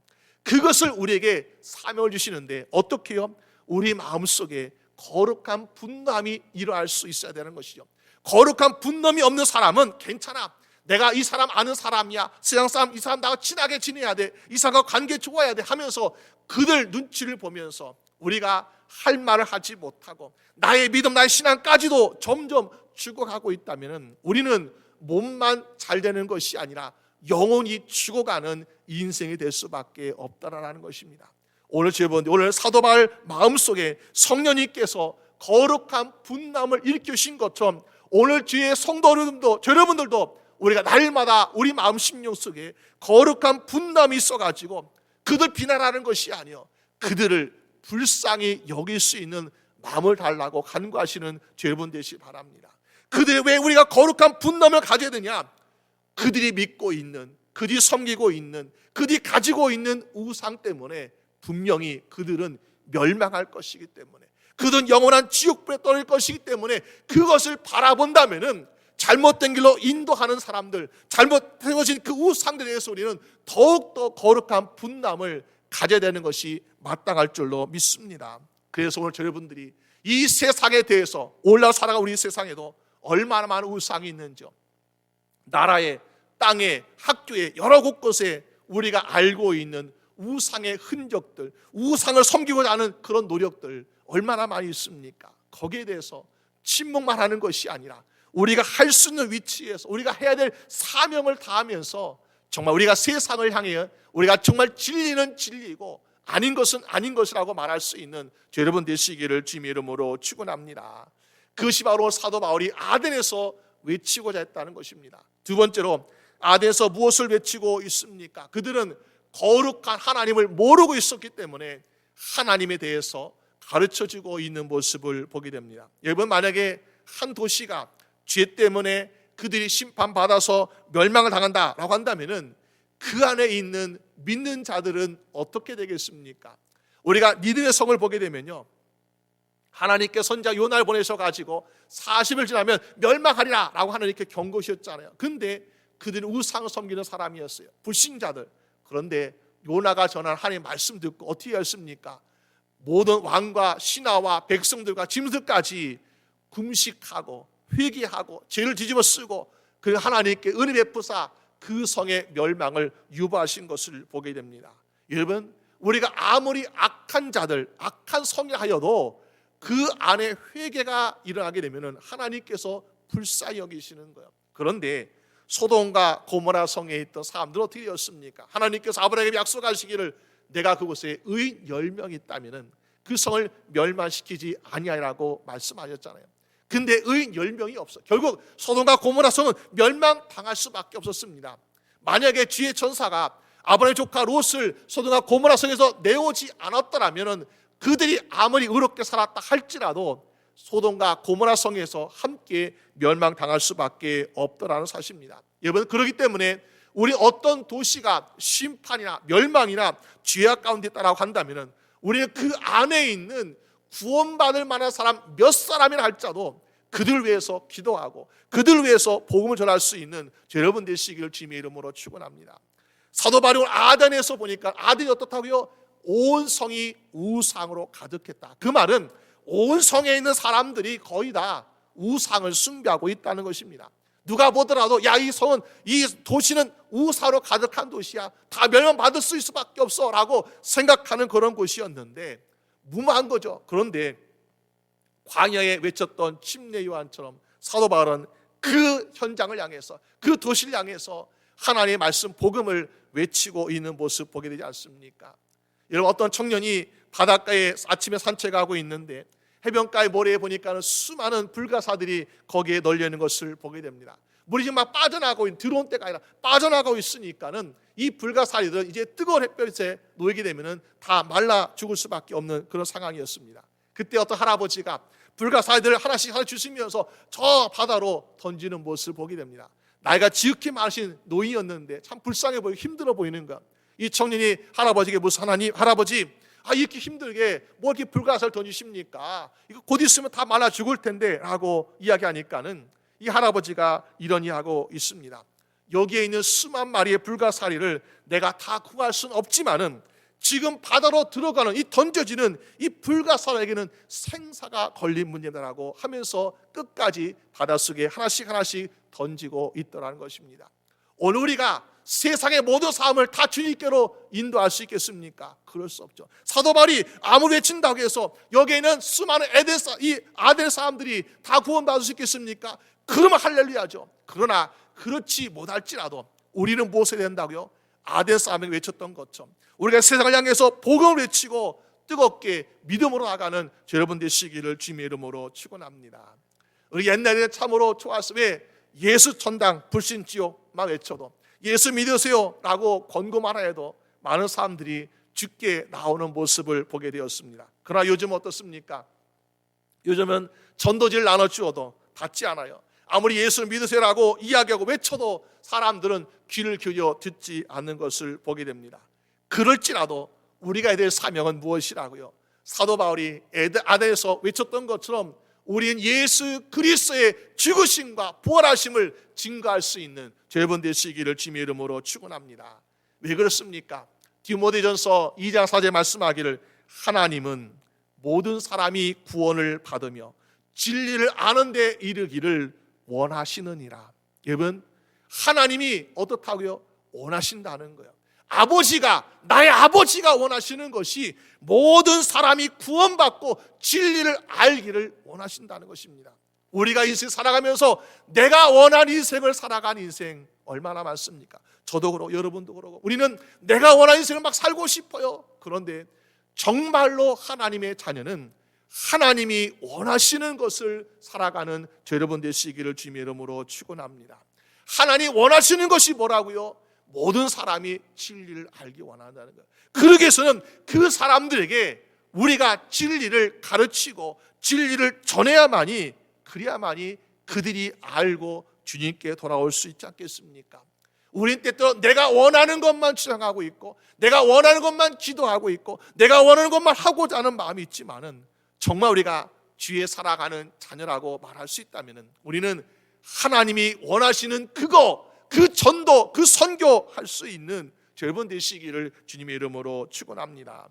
Speaker 4: 그것을 우리에게 사명을 주시는데 어떻게 해요? 우리 마음속에 거룩한 분노함이 일어날 수 있어야 되는 것이죠. 거룩한 분노함이 없는 사람은 괜찮아. 내가 이 사람 아는 사람이야. 세상 사람, 이 사람 나와 친하게 지내야 돼. 이 사람과 관계 좋아야 돼 하면서 그들 눈치를 보면서 우리가 할 말을 하지 못하고 나의 믿음, 나의 신앙까지도 점점 죽어가고 있다면 우리는 몸만 잘 되는 것이 아니라 영혼이 죽어가는 인생이 될 수밖에 없다라는 것입니다. 오늘 오늘 사도 바울 마음속에 성령님께서 거룩한 분노함을 일으키신 것처럼 오늘 주의 성도 여러분들도 우리가 날마다 우리 마음 심령 속에 거룩한 분노함이 있어가지고 그들 비난하는 것이 아니요 그들을 불쌍히 여길 수 있는 마음을 달라고 간구하시는 여러분 되시기 바랍니다. 그들이 왜 우리가 거룩한 분노함을 가져야 되냐? 그들이 믿고 있는, 그들이 섬기고 있는, 그들이 가지고 있는 우상 때문에 분명히 그들은 멸망할 것이기 때문에 그들은 영원한 지옥불에 떨어질 것이기 때문에 그것을 바라본다면은 잘못된 길로 인도하는 사람들, 잘못된 것인 그 우상들에 대해서 우리는 더욱더 거룩한 분노함을 가져야 되는 것이 마땅할 줄로 믿습니다. 그래서 오늘 여러분들이 이 세상에 대해서 올라 살아가 우리 세상에도 얼마나 많은 우상이 있는지요. 나라에, 땅에, 학교에 여러 곳곳에 우리가 알고 있는 우상의 흔적들, 우상을 섬기고자 하는 그런 노력들 얼마나 많이 있습니까? 거기에 대해서 침묵만 하는 것이 아니라 우리가 할 수 있는 위치에서 우리가 해야 될 사명을 다하면서 정말 우리가 세상을 향해 우리가 정말 진리는 진리이고 아닌 것은 아닌 것이라고 말할 수 있는 여러분 되시기를 주님의 이름으로 축원합니다. 그것이 바로 사도 바울이 아덴에서 외치고자 했다는 것입니다. 두 번째로 아덴에서 무엇을 외치고 있습니까? 그들은 거룩한 하나님을 모르고 있었기 때문에 하나님에 대해서 가르쳐주고 있는 모습을 보게 됩니다. 여러분, 만약에 한 도시가 죄 때문에 그들이 심판받아서 멸망을 당한다라고 한다면은 그 안에 있는 믿는 자들은 어떻게 되겠습니까? 우리가 니느웨 성을 보게 되면요, 하나님께 선지자 요나를 보내셔가지고 40일 지나면 멸망하리라 라고 하나님께 경고하셨잖아요. 근데 그들은 우상을 섬기는 사람이었어요, 불신자들. 그런데 요나가 전한 하나님의 말씀 듣고 어떻게 했습니까? 모든 왕과 신하와 백성들과 짐승들까지 금식하고 회개하고 죄를 뒤집어 쓰고 그 하나님께 은혜 베푸사 그 성의 멸망을 유보하신 것을 보게 됩니다. 여러분, 우리가 아무리 악한 자들, 악한 성이하여도 그 안에 회개가 일어나게 되면 하나님께서 불쌍히 여기시는 거예요. 그런데 소돔과 고모라 성에 있던 사람들은 어떻게 되었습니까? 하나님께서 아브라함에게 약속하시기를 내가 그곳에 의인 10명이 있다면 그 성을 멸망시키지 아니하리라고 말씀하셨잖아요. 근데 의인 10명이 없어. 결국 소돔과 고모라 성은 멸망당할 수밖에 없었습니다. 만약에 주의 천사가 아브라함의 조카 롯을 소돔과 고모라 성에서 내오지 않았더라면 그들이 아무리 의롭게 살았다 할지라도 소돔과 고모라 성에서 함께 멸망당할 수밖에 없더라는 사실입니다. 여러분, 그렇기 때문에 우리 어떤 도시가 심판이나 멸망이나 죄악 가운데 있다라고 한다면 우리는 그 안에 있는 구원받을 만한 사람 몇 사람이나 할지라도 그들 위해서 기도하고 그들 위해서 복음을 전할 수 있는 여러분 되시기를 주님의 이름으로 축원합니다. 사도 바울은 아덴에서 보니까 아덴이 어떻다고요? 온 성이 우상으로 가득했다. 그 말은 온 성에 있는 사람들이 거의 다 우상을 숭배하고 있다는 것입니다. 누가 보더라도 야, 이 성은, 이 도시는 우상으로 가득한 도시야, 다 멸망받을 수밖에 없어 라고 생각하는 그런 곳이었는데 무모한 거죠. 그런데 광야에 외쳤던 침례 요한처럼 사도 바울은 그 현장을 향해서, 그 도시를 향해서 하나님의 말씀 복음을 외치고 있는 모습 보게 되지 않습니까? 여러분, 어떤 청년이 바닷가에 아침에 산책하고 있는데 해변가의 모래에 보니까 수많은 불가사들이 거기에 널려 있는 것을 보게 됩니다. 물이 지금 막 빠져나가고 있는, 들어온 때가 아니라 빠져나가고 있으니까는 이 불가사리들은 이제 뜨거운 햇볕에 놓이게 되면은 다 말라 죽을 수밖에 없는 그런 상황이었습니다. 그때 어떤 할아버지가 불가사리들을 하나씩 주시면서 저 바다로 던지는 모습을 보게 됩니다. 나이가 지극히 많으신 노인이었는데 참 불쌍해 보이고 힘들어 보이는 것. 이 청년이 할아버지에게 무슨 하나님, 할아버지, 이렇게 힘들게 뭐 이렇게 불가사를 던지십니까? 이거 곧 있으면 다 말라 죽을 텐데 라고 이야기하니까는 이 할아버지가 이러니 하고 있습니다. 여기에 있는 수만 마리의 불가사리를 내가 다 구할 수는 없지만은 지금 바다로 들어가는 이 던져지는 이 불가사리에게는 생사가 걸린 문제다라고 하면서 끝까지 바닷속에 하나씩 던지고 있더라는 것입니다. 오늘 우리가 세상의 모든 삶을 다 주님께로 인도할 수 있겠습니까? 그럴 수 없죠. 사도 바울이 아무리 외친다고 해서 여기에는 수많은 아덴 사람들이 다 구원받을 수 있겠습니까? 그러면 할렐루야죠. 그러나 그렇지 못할지라도 우리는 무엇을 해야 된다고요? 아덴 사람에게 외쳤던 것처럼 우리가 세상을 향해서 복음을 외치고 뜨겁게 믿음으로 나가는 여러분 되시기를 주님의 이름으로 축원합니다. 우리 옛날에는 참으로 좋았어요. 왜? 예수 천당 불신지요 막 외쳐도 예수 믿으세요 라고 권고만 해도 많은 사람들이 죽게 나오는 모습을 보게 되었습니다. 그러나 요즘 어떻습니까? 요즘은 전도지를 나눠주어도 받지 않아요. 아무리 예수를 믿으세요라고 이야기하고 외쳐도 사람들은 귀를 기울여 듣지 않는 것을 보게 됩니다. 그럴지라도 우리가 해야 될 사명은 무엇이라고요? 사도 바울이 아덴에서 외쳤던 것처럼 우리는 예수 그리스도의 죽으심과 부활하심을 증거할 수 있는 여러분 되시기를 주님의 이름으로 축원합니다. 왜 그렇습니까? 디모데전서 2장 4절 말씀하기를 하나님은 모든 사람이 구원을 받으며 진리를 아는 데 이르기를 원하시느니라. 여러분, 하나님이 어떻다고요? 원하신다는 거예요. 나의 아버지가 원하시는 것이 모든 사람이 구원받고 진리를 알기를 원하신다는 것입니다. 우리가 인생 살아가면서 내가 원하는 인생을 살아간 인생 얼마나 많습니까? 저도 그러고 여러분도 그러고 우리는 내가 원하는 인생을 막 살고 싶어요. 그런데 정말로 하나님의 자녀는 하나님이 원하시는 것을 살아가는 여러분 되시기를 주님의 이름으로 축원합니다. 하나님 원하시는 것이 뭐라고요? 모든 사람이 진리를 알기 원한다는 거예요. 그러기 위해서는 그 사람들에게 우리가 진리를 가르치고 진리를 전해야만이, 그래야만이 그들이 알고 주님께 돌아올 수 있지 않겠습니까? 우린 때때로 내가 원하는 것만 주장하고 있고 내가 원하는 것만 기도하고 있고 내가 원하는 것만 하고자 하는 마음이 있지만은 정말 우리가 주위에 살아가는 자녀라고 말할 수 있다면 우리는 하나님이 원하시는 그 전도, 그 선교할 수 있는 여러분 되시기를 주님의 이름으로 축원합니다.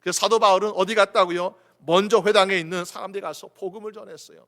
Speaker 4: 그래서 사도 바울은 어디 갔다고요? 먼저 회당에 있는 사람들이 가서 복음을 전했어요.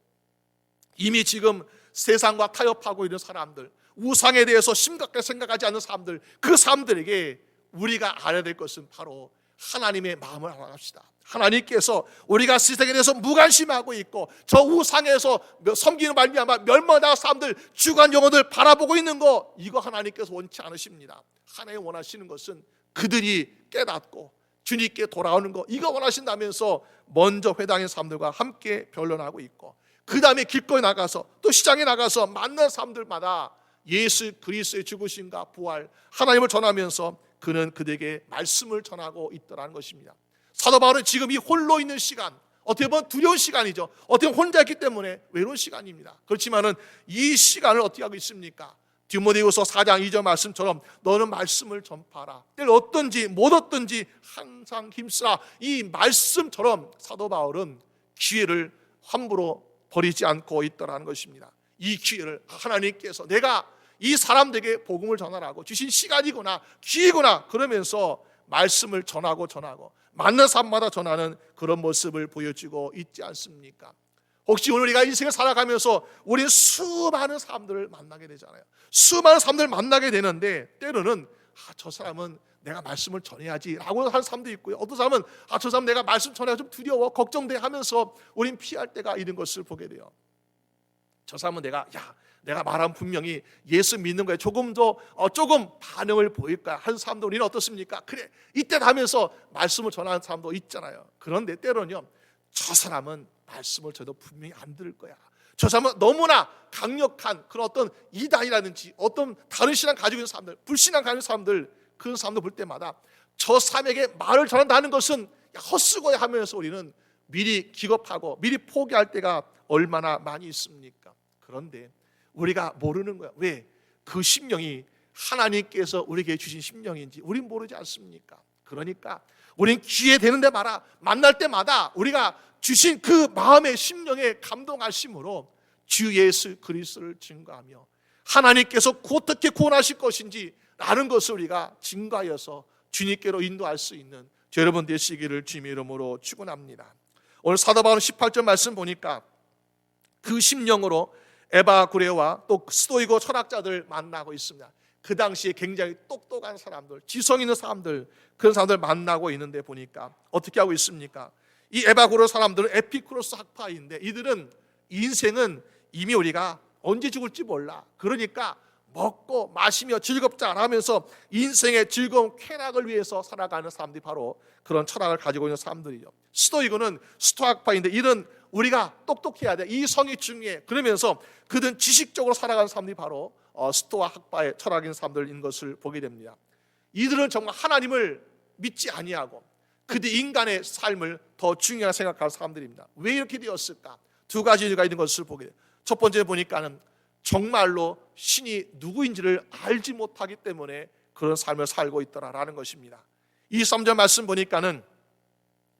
Speaker 4: 이미 지금 세상과 타협하고 있는 사람들, 우상에 대해서 심각하게 생각하지 않는 사람들, 그 사람들에게 우리가 알아야 될 것은 바로 하나님의 마음을 알아갑시다. 하나님께서 우리가 세상에 대해서 무관심하고 있고 저 우상에서 섬기는 말미암아 멸망당한 사람들, 주간 영혼들 바라보고 있는 거, 이거 하나님께서 원치 않으십니다. 하나님 원하시는 것은 그들이 깨닫고 주님께 돌아오는 거, 이거 원하신다면서 먼저 회당의 사람들과 함께 변론하고 있고 그 다음에 길거리 나가서 또 시장에 나가서 만난 사람들마다 예수 그리스도의 죽으심과 부활, 하나님을 전하면서 그는 그들에게 말씀을 전하고 있더라는 것입니다. 사도 바울은 지금 이 홀로 있는 시간, 어떻게 보면 두려운 시간이죠. 어떻게 보면 혼자 있기 때문에 외로운 시간입니다. 그렇지만은 이 시간을 어떻게 하고 있습니까? 디모데후서 4장 2절 말씀처럼 너는 말씀을 전파하라. 때를 어떤지 못 어떤지 항상 힘쓰라. 이 말씀처럼 사도 바울은 기회를 함부로 버리지 않고 있더라는 것입니다. 이 기회를 하나님께서 내가 이 사람들에게 복음을 전하라고 주신 시간이구나, 기회구나, 그러면서 말씀을 전하고 만난 사람마다 전하는 그런 모습을 보여주고 있지 않습니까? 혹시 오늘 우리가 인생을 살아가면서 우리는 수많은 사람들을 만나게 되잖아요. 수많은 사람들을 만나게 되는데 때로는 저 사람은 내가 말씀을 전해야지 라고 하는 사람도 있고요. 어떤 사람은 저 사람 내가 말씀 전해야 좀 두려워, 걱정돼 하면서 우린 피할 때가 있는 것을 보게 돼요. 저 사람은 내가 말하면 분명히 예수 믿는 거에 조금 반응을 보일 거야 하는 사람도 우리는 어떻습니까? 그래, 이때 하면서 말씀을 전하는 사람도 있잖아요. 그런데 때로는요, 저 사람은 말씀을 저도 분명히 안 들을 거야. 저 사람은 너무나 강력한 그런 어떤 이단이라든지 어떤 다른 신앙 가지고 있는 사람들, 불신앙 가지고 있는 사람들, 그런 사람들 볼 때마다 저 사람에게 말을 전한다는 것은 헛수고야 하면서 우리는 미리 기겁하고 미리 포기할 때가 얼마나 많이 있습니까? 그런데 우리가 모르는 거야. 왜? 그 심령이 하나님께서 우리에게 주신 심령인지 우린 모르지 않습니까? 그러니까 우린 기회 되는 데마다 만날 때마다 우리가 주신 그 마음의 심령에 감동하심으로 주 예수 그리스도를 증거하며 하나님께서 어떻게 구원하실 것인지 라는 것을 우리가 증거하여서 주님께로 인도할 수 있는 여러분 되시기를 주님의 이름으로 축원합니다. 오늘 사도 바울 18절 말씀 보니까 그 심령으로 에바구레와 또 스토이고 철학자들 만나고 있습니다. 그 당시에 굉장히 똑똑한 사람들, 지성 있는 사람들, 그런 사람들 만나고 있는데 보니까 어떻게 하고 있습니까? 이 에바구레 사람들은 에피쿠로스 학파인데 이들은 인생은 이미 우리가 언제 죽을지 몰라. 그러니까 먹고 마시며 즐겁자 하면서 인생의 즐거운 쾌락을 위해서 살아가는 사람들이 바로 그런 철학을 가지고 있는 사람들이죠. 스토이고는 스토학파인데 이런 우리가 똑똑해야 돼. 이 성이 중요해. 그러면서 그들은 지식적으로 살아가는 사람들이 바로 스토아 학파의 철학인 사람들인 것을 보게 됩니다. 이들은 정말 하나님을 믿지 아니하고 그들 인간의 삶을 더 중요하게 생각하는 사람들입니다. 왜 이렇게 되었을까? 두 가지 이유가 있는 것을 보게 돼요. 첫 번째 보니까는 정말로 신이 누구인지를 알지 못하기 때문에 그런 삶을 살고 있더라라는 것입니다. 23절 말씀 보니까는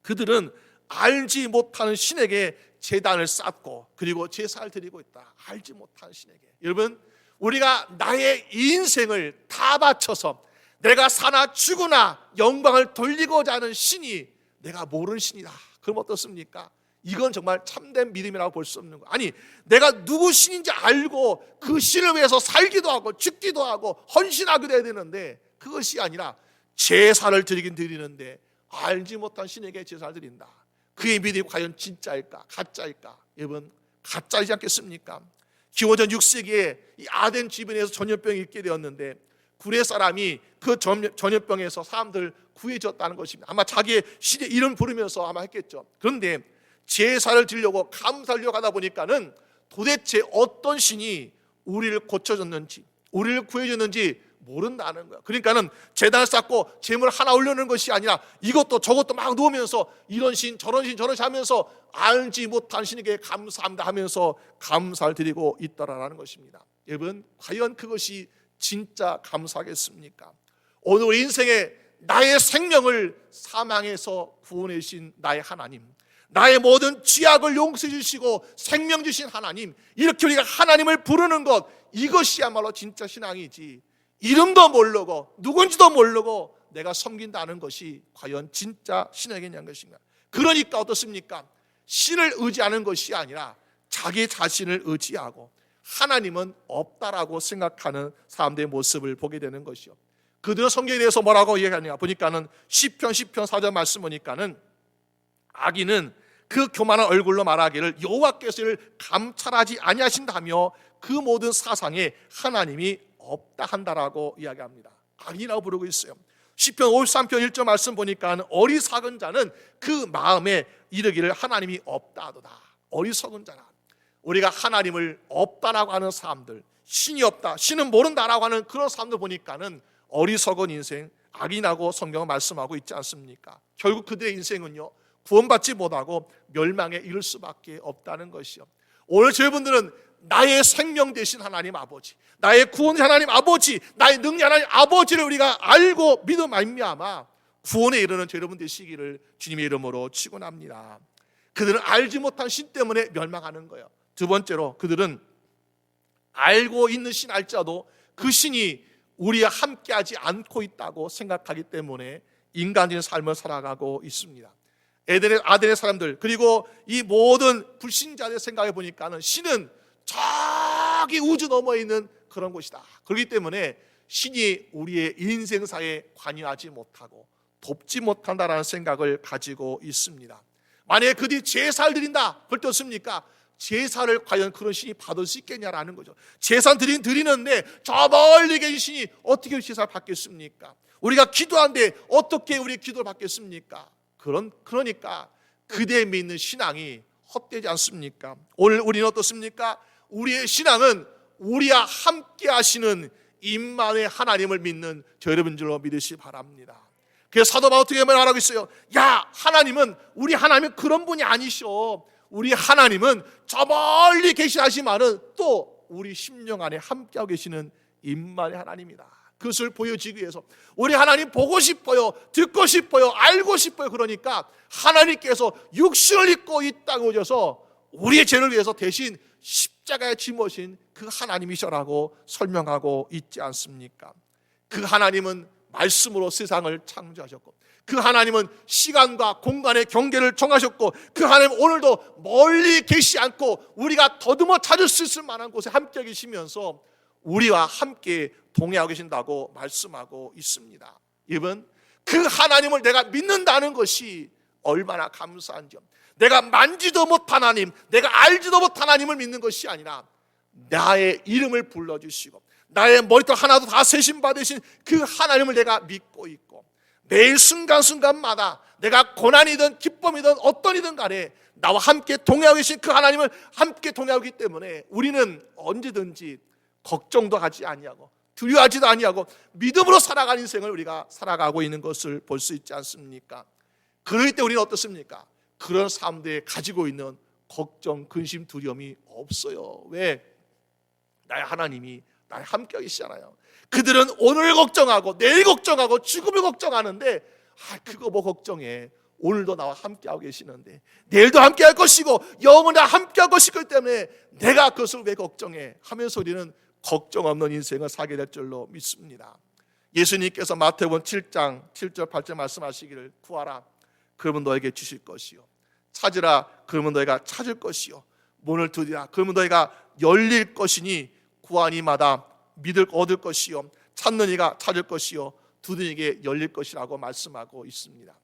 Speaker 4: 그들은 알지 못하는 신에게 제단을 쌓고 그리고 제사를 드리고 있다. 알지 못하는 신에게. 여러분, 우리가 나의 인생을 다 바쳐서 내가 사나 죽으나 영광을 돌리고자 하는 신이 내가 모르는 신이다. 그럼 어떻습니까? 이건 정말 참된 믿음이라고 볼 수 없는 거예요. 아니, 내가 누구 신인지 알고 그 신을 위해서 살기도 하고 죽기도 하고 헌신하기도 해야 되는데 그것이 아니라 제사를 드리긴 드리는데 알지 못한 신에게 제사를 드린다. 그의 믿음이 과연 진짜일까 가짜일까? 여러분, 가짜이지 않겠습니까? 기원전 6세기에 이 아덴 주변에서 전염병이 있게 되었는데 구레 사람이 그 전염병에서 사람들 구해졌다는 것입니다. 아마 자기의 신의 이름 부르면서 아마 했겠죠. 그런데 제사를 드리려고 감사를 하려고 하다 보니까는 도대체 어떤 신이 우리를 고쳐줬는지 우리를 구해줬는지 모른다는 거야. 그러니까는 제단을 쌓고 제물 하나 올려놓는 것이 아니라 이것도 저것도 막 놓으면서 이런 신 저런 신 하면서 알지 못한 신에게 감사합니다 하면서 감사를 드리고 있더라라는 것입니다. 여러분, 과연 그것이 진짜 감사하겠습니까? 오늘 우리 인생에 나의 생명을 사망에서 구원해 주신 나의 하나님, 나의 모든 죄악을 용서해 주시고 생명 주신 하나님, 이렇게 우리가 하나님을 부르는 것, 이것이야말로 진짜 신앙이지. 이름도 모르고 누군지도 모르고 내가 섬긴다는 것이 과연 진짜 신앙이냐는 것인가. 그러니까 어떻습니까? 신을 의지하는 것이 아니라 자기 자신을 의지하고 하나님은 없다라고 생각하는 사람들의 모습을 보게 되는 것이요. 그들은 성경에 대해서 뭐라고 얘기하냐 보니까는 시편 4절 말씀 보니까는 악인은 그 교만한 얼굴로 말하기를 여호와께서 이를 감찰하지 아니하신다며 그 모든 사상에 하나님이 없다 한다라고 이야기합니다. 악인이라고 부르고 있어요. 시편 53편 1절 말씀 보니까 어리석은 자는 그 마음에 이르기를 하나님이 없다 하도다. 어리석은 자라. 우리가 하나님을 없다라고 하는 사람들, 신이 없다, 신은 모른다라고 하는 그런 사람들 보니까는 어리석은 인생, 악인하고 성경은 말씀하고 있지 않습니까? 결국 그들의 인생은요 구원받지 못하고 멸망에 이를 수밖에 없다는 것이요. 오늘 저희분들은 나의 생명 되신 하나님 아버지, 나의 구원의 하나님 아버지, 나의 능력 하나님 아버지를 우리가 알고 믿어 말미암아 구원에 이르는 여러분 되시기를 주님의 이름으로 축원합니다. 그들은 알지 못한 신 때문에 멸망하는 거예요. 두 번째로 그들은 알고 있는 신 알자도 그 신이 우리와 함께하지 않고 있다고 생각하기 때문에 인간적인 삶을 살아가고 있습니다. 아덴의 사람들 그리고 이 모든 불신자들 생각해 보니까는 신은 저기 우주 너머에 있는 그런 곳이다. 그렇기 때문에 신이 우리의 인생사에 관여하지 못하고 돕지 못한다라는 생각을 가지고 있습니다. 만약에 그들이 제사를 드린다, 그럴 때 어떻습니까? 제사를 과연 그런 신이 받을 수 있겠냐라는 거죠. 제사 드리는데 저 멀리 계신 신이 어떻게 제사를 받겠습니까? 우리가 기도하는데 어떻게 우리 기도를 받겠습니까? 그러니까 그대 믿는 신앙이 헛되지 않습니까? 오늘 우리는 어떻습니까? 우리의 신앙은 우리와 함께 하시는 임마누엘 하나님을 믿는 저 여러분들로 믿으시기 바랍니다. 그래서 사도 바울은 어떻게 말하고 있어요? 야, 하나님은 우리 하나님은 그런 분이 아니셔. 우리 하나님은 저 멀리 계시지만은 또 우리 심령 안에 함께하고 계시는 임마누엘 하나님이다. 그것을 보여주기 위해서 우리 하나님 보고 싶어요, 듣고 싶어요, 알고 싶어요. 그러니까 하나님께서 육신을 입고 이 땅에 오셔서 우리의 죄를 위해서 대신 십자가에 짊어진 그 하나님이셔라고 설명하고 있지 않습니까? 그 하나님은 말씀으로 세상을 창조하셨고, 그 하나님은 시간과 공간의 경계를 정하셨고, 그 하나님은 오늘도 멀리 계시지 않고 우리가 더듬어 찾을 수 있을 만한 곳에 함께 계시면서 우리와 함께 동행하고 계신다고 말씀하고 있습니다. 여러분, 그 하나님을 내가 믿는다는 것이 얼마나 감사한지요. 내가 만지도 못한 하나님, 내가 알지도 못한 하나님을 믿는 것이 아니라 나의 이름을 불러주시고 나의 머리털 하나도 다 세신 받으신 그 하나님을 내가 믿고 있고, 매일 순간순간마다 내가 고난이든 기쁨이든 어떤 이든 간에 나와 함께 동행하고 계신 그 하나님을 함께 동행하기 때문에 우리는 언제든지 걱정도 하지 아니하고 두려워하지도 아니하고 믿음으로 살아가는 인생을 우리가 살아가고 있는 것을 볼 수 있지 않습니까? 그럴 때 우리는 어떻습니까? 그런 사람들이 가지고 있는 걱정, 근심, 두려움이 없어요. 왜? 나의 하나님이 나와 함께 계시잖아요. 그들은 오늘 걱정하고 내일 걱정하고 죽음을 걱정하는데 그거 뭐 걱정해. 오늘도 나와 함께하고 계시는데 내일도 함께할 것이고 영원히 함께할 것이기 때문에 내가 그것을 왜 걱정해 하면서 우리는 걱정 없는 인생을 살게 될 줄로 믿습니다. 예수님께서 마태복음 7장 7절 8절 말씀하시기를 구하라 그러면 너에게 주실 것이요, 찾으라 그러면 너희가 찾을 것이요, 문을 두드리라 그러면 너희가 열릴 것이니 구하니마다 얻을 것이요, 찾는 이가 찾을 것이요, 두드리게 열릴 것이라고 말씀하고 있습니다.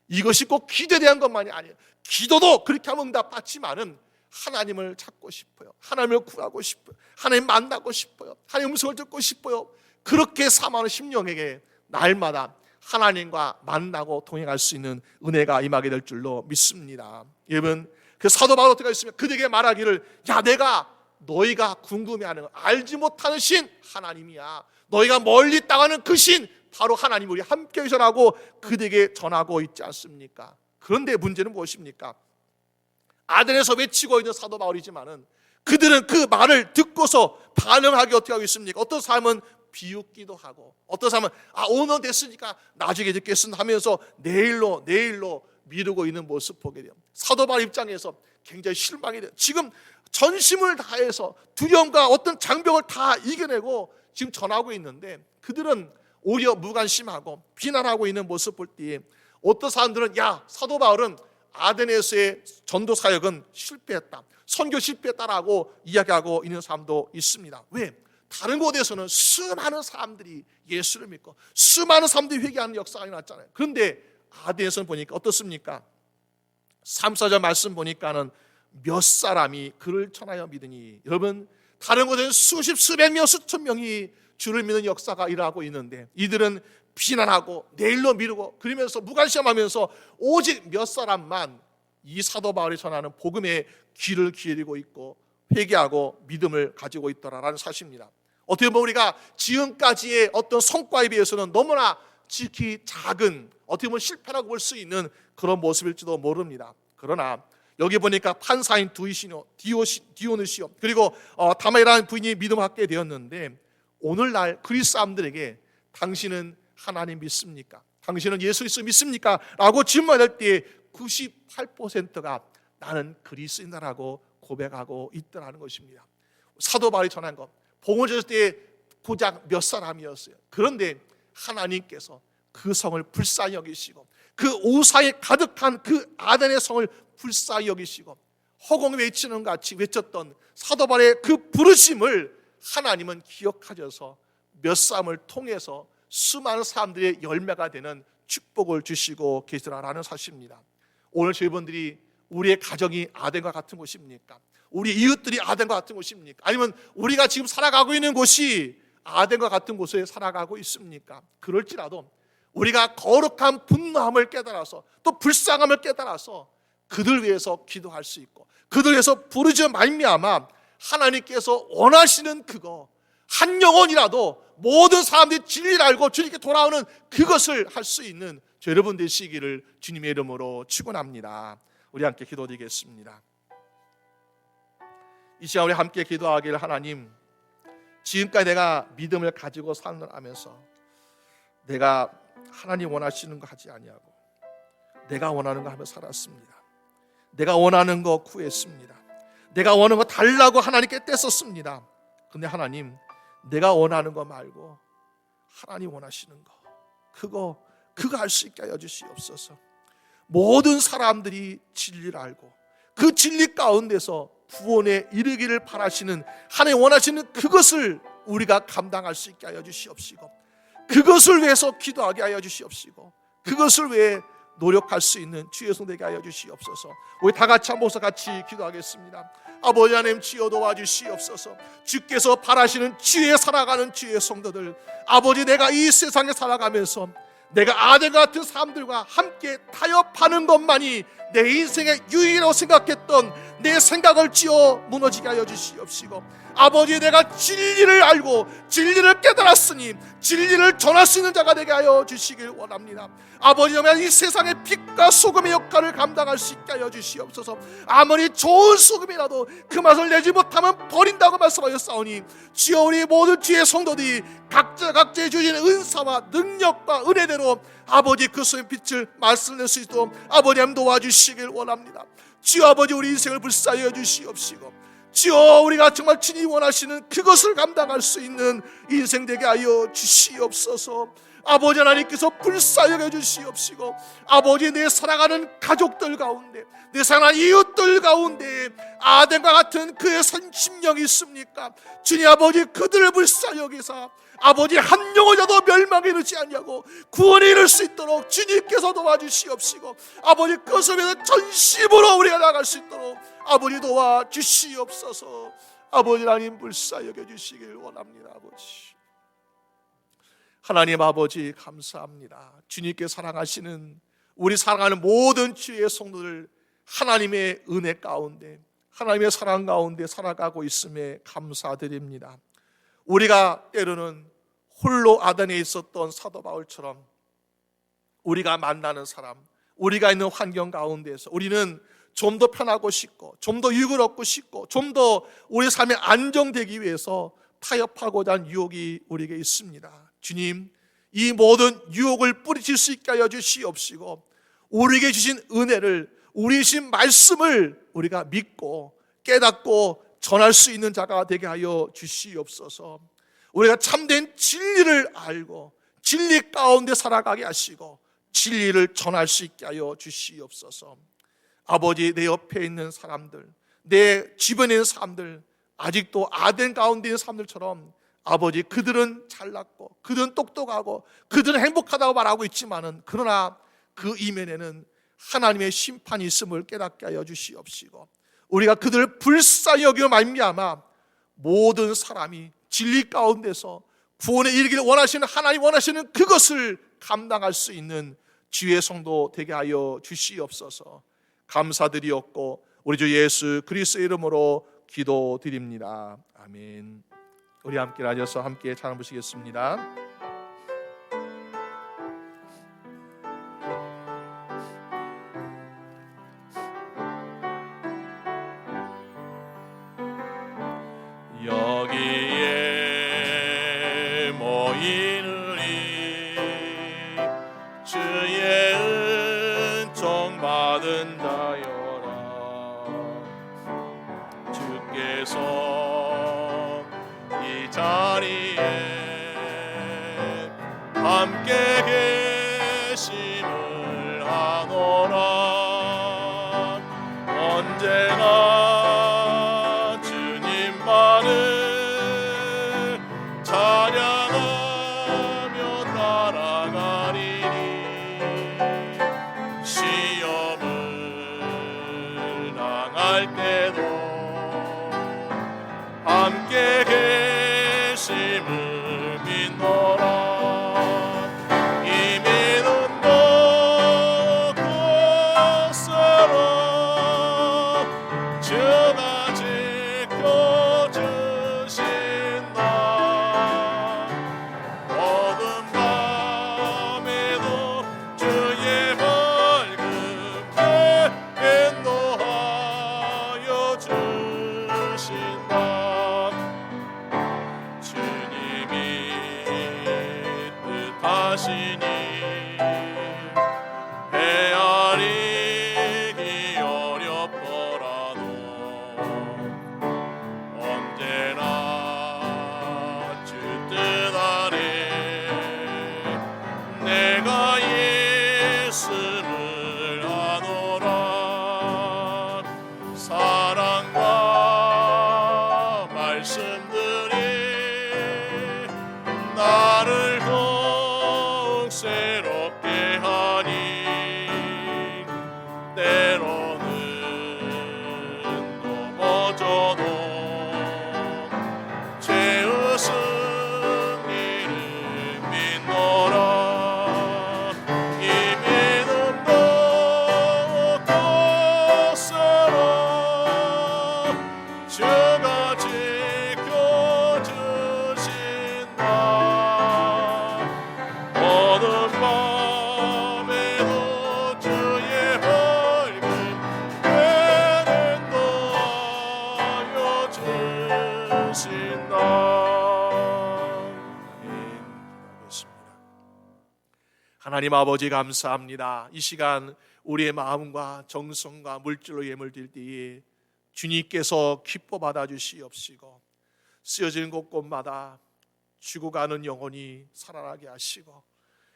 Speaker 4: 이것이 꼭 기도에 대한 것만이 아니에요. 기도도 그렇게 하면 응답받지만은 하나님을 찾고 싶어요, 하나님을 구하고 싶어요, 하나님 만나고 싶어요, 하나님 음성을 듣고 싶어요. 그렇게 사모하는 심령에게 날마다 하나님과 만나고 동행할 수 있는 은혜가 임하게 될 줄로 믿습니다. 여러분, 그 사도 바울 어떻게 했으면 그들에게 말하기를 야, 내가 너희가 궁금해하는 알지 못하는 신 하나님이야. 너희가 멀리 땅하는 그 신 바로 하나님 우리 함께 계셔라고 그들에게 전하고 있지 않습니까? 그런데 문제는 무엇입니까? 아덴에서 외치고 있는 사도 바울이지만은 그들은 그 말을 듣고서 반응하기 어떻게 하고 있습니까? 어떤 사람은 비웃기도 하고, 어떤 사람은 오늘 됐으니까 나중에 듣겠습니다 하면서 내일로 미루고 있는 모습 보게 돼요. 사도 바울 입장에서 굉장히 실망이 돼요. 지금 전심을 다해서 두려움과 어떤 장벽을 다 이겨내고 지금 전하고 있는데 그들은 오히려 무관심하고 비난하고 있는 모습 볼 때에 어떤 사람들은 야, 사도 바울은 아덴에서의 전도 사역은 실패했다, 선교 실패했다라고 이야기하고 있는 사람도 있습니다. 왜? 다른 곳에서는 수많은 사람들이 예수를 믿고 수많은 사람들이 회개하는 역사가 일어났잖아요. 그런데 아덴에서는 보니까 어떻습니까? 3, 4절 말씀 보니까는 몇 사람이 그를 전하여 믿으니, 여러분 다른 곳에는 수십 수백 명 수천 명이 주를 믿는 역사가 일어나고 있는데 이들은 비난하고 내일로 미루고 그러면서 무관심하면서 오직 몇 사람만 이 사도 바울이 전하는 복음의 귀를 기울이고 있고 회개하고 믿음을 가지고 있더라라는 사실입니다. 어떻게 보면 우리가 지금까지의 어떤 성과에 비해서는 너무나 지극히 작은, 어떻게 보면 실패라고 볼 수 있는 그런 모습일지도 모릅니다. 그러나 여기 보니까 판사인 디오누시오 그리고 다마이라는 부인이 믿음을 갖게 되었는데, 오늘날 그리스 사람들에게 당신은 하나님 믿습니까? 당신은 예수 그리스도 믿습니까? 라고 질문할 때 98%가 나는 그리스인이라고 고백하고 있더라는 것입니다. 사도 바울이 전한 것, 복음을 전했을 때 고작 몇 사람이었어요. 그런데 하나님께서 그 성을 불쌍히 여기시고, 그 우사에 가득한 그 아덴의 성을 불쌍히 여기시고, 허공 외치는 같이 외쳤던 사도 바울의 그 부르심을 하나님은 기억하셔서 몇 사람을 통해서 수많은 사람들의 열매가 되는 축복을 주시고 계시라는 사실입니다. 오늘 저희분들이 우리의 가정이 아덴과 같은 곳입니까? 우리 이웃들이 아덴과 같은 곳입니까? 아니면 우리가 지금 살아가고 있는 곳이 아덴과 같은 곳에 살아가고 있습니까? 그럴지라도 우리가 거룩한 분노함을 깨달아서, 또 불쌍함을 깨달아서 그들 위해서 기도할 수 있고, 그들 위해서 부르짖어 말미암아 하나님께서 원하시는 그거, 한 영혼이라도 모든 사람들이 진리를 알고 주님께 돌아오는 그것을 할 수 있는 저 여러분 되시기를 주님의 이름으로 축원합니다. 우리 함께 기도드리겠습니다. 이 시간 우리 함께 기도하기를, 하나님, 지금까지 내가 믿음을 가지고 살아가면서 내가 하나님 원하시는 거 하지 아니하고 내가 원하는 거 하며 살았습니다. 내가 원하는 거 구했습니다. 내가 원하는 거 달라고 하나님께 떼었습니다. 근데 하나님, 내가 원하는 거 말고 하나님 원하시는 거, 그거 할 수 있게 하여 주시옵소서. 모든 사람들이 진리를 알고 그 진리 가운데서 구원에 이르기를 바라시는, 하나님 원하시는 그것을 우리가 감당할 수 있게 하여 주시옵시고, 그것을 위해서 기도하게 하여 주시옵시고, 그것을 위해 노력할 수 있는 주의 성되게 하여 주시옵소서. 우리 다 같이 한 모습 같이 기도하겠습니다. 아버지 하나님, 주여 도와주시옵소서. 주께서 바라시는 주의 살아가는 주의 성도들, 아버지, 내가 이 세상에 살아가면서 내가 아덴과 같은 사람들과 함께 타협하는 것만이 내 인생의 유일이라고 생각했던 내 생각을 쥐어 무너지게 하여 주시옵시고, 아버지, 내가 진리를 알고 진리를 깨달았으니 진리를 전할 수 있는 자가 되게 하여 주시길 원합니다. 아버지, 이 세상의 빛과 소금의 역할을 감당할 수 있게 하여 주시옵소서. 아무리 좋은 소금이라도 그 맛을 내지 못하면 버린다고 말씀하셨사오니, 주여, 우리 모든 주의 성도들이 각자의 주신 은사와 능력과 은혜대로 아버지 그 소의 빛을 말씀낼 수 있도록 아버지 하나님 도와주시길 원합니다. 주여, 아버지, 우리 인생을 불쌍히 여주시옵시고, 주여, 우리가 정말 주님이 원하시는 그것을 감당할 수 있는 인생 되게 하여 주시옵소서. 아버지 하나님께서 불쌍히 여겨주시옵시고, 아버지, 내 사랑하는 가족들 가운데, 내 사랑하는 이웃들 가운데 아덴과 같은 그의 선심령이 있습니까? 주님 아버지, 그들을 불쌍히 여기사 아버지 한 영혼이라도 멸망에 이르지 않냐고 구원에 이를 수 있도록 주님께서 도와주시옵시고, 아버지, 그것을 위해서 전심으로 우리가 나갈 수 있도록 아버지 도와주시옵소서. 아버지 하나님, 불쌍히 여겨주시길 원합니다. 아버지 하나님, 아버지 감사합니다. 주님께 사랑하시는 우리 사랑하는 모든 주의 성도들, 하나님의 은혜 가운데, 하나님의 사랑 가운데 살아가고 있음에 감사드립니다. 우리가 때로는 홀로 아덴에 있었던 사도 바울처럼 우리가 만나는 사람, 우리가 있는 환경 가운데서 우리는 좀 더 편하고 싶고, 좀 더 유익을 얻고 싶고, 좀 더 우리 삶에 안정되기 위해서 타협하고자 하는 유혹이 우리에게 있습니다. 주님, 이 모든 유혹을 뿌리칠 수 있게 하여 주시옵시고, 우리에게 주신 은혜를, 우리 주신 말씀을 우리가 믿고 깨닫고 전할 수 있는 자가 되게 하여 주시옵소서. 우리가 참된 진리를 알고 진리 가운데 살아가게 하시고 진리를 전할 수 있게 하여 주시옵소서. 아버지, 내 옆에 있는 사람들, 내 주변에 있는 사람들, 아직도 아덴 가운데 있는 사람들처럼 아버지, 그들은 잘났고 그들은 똑똑하고 그들은 행복하다고 말하고 있지만은, 그러나 그 이면에는 하나님의 심판이 있음을 깨닫게 하여 주시옵시고, 우리가 그들을 불쌍히 여기며 말미암아 모든 사람이 진리 가운데서 구원에 이르기를 원하시는, 하나님 원하시는 그것을 감당할 수 있는 주의 성도 되게 하여 주시옵소서. 감사드리옵고 우리 주 예수 그리스도의 이름으로 기도드립니다. 아멘. 우리 함께 앉아서 함께 찬양 부르시겠습니다. 여기에 모이느니 주의 은총 받은 자여라. 주께서 이 자리에 함께 계심을 아노라. 언제나 주님만을 찬양하며 따라가리니 시험을 당할 때도 함께 계심을 믿노라. 하시니 헤아리기 어렵더라도 언제나 주 뜻 아래 내가 예수를 아노라. 사랑과 말씀들이 나를 새롭게 하니 때로는 넘어져도 죄의 승리를 믿노라. 이 믿음도 꽃으로 주가 지켜주신다. 어느 밤에도 주의 밝은 은혜는 더하여 주신다. 기도하겠습니다. 하나님 아버지 감사합니다. 이 시간 우리의 마음과 정성과 물질로 예물 드릴 때에 주님께서 기뻐 받아주시옵시고 쓰여진 곳곳마다 죽어가는 영혼이 살아나게 하시고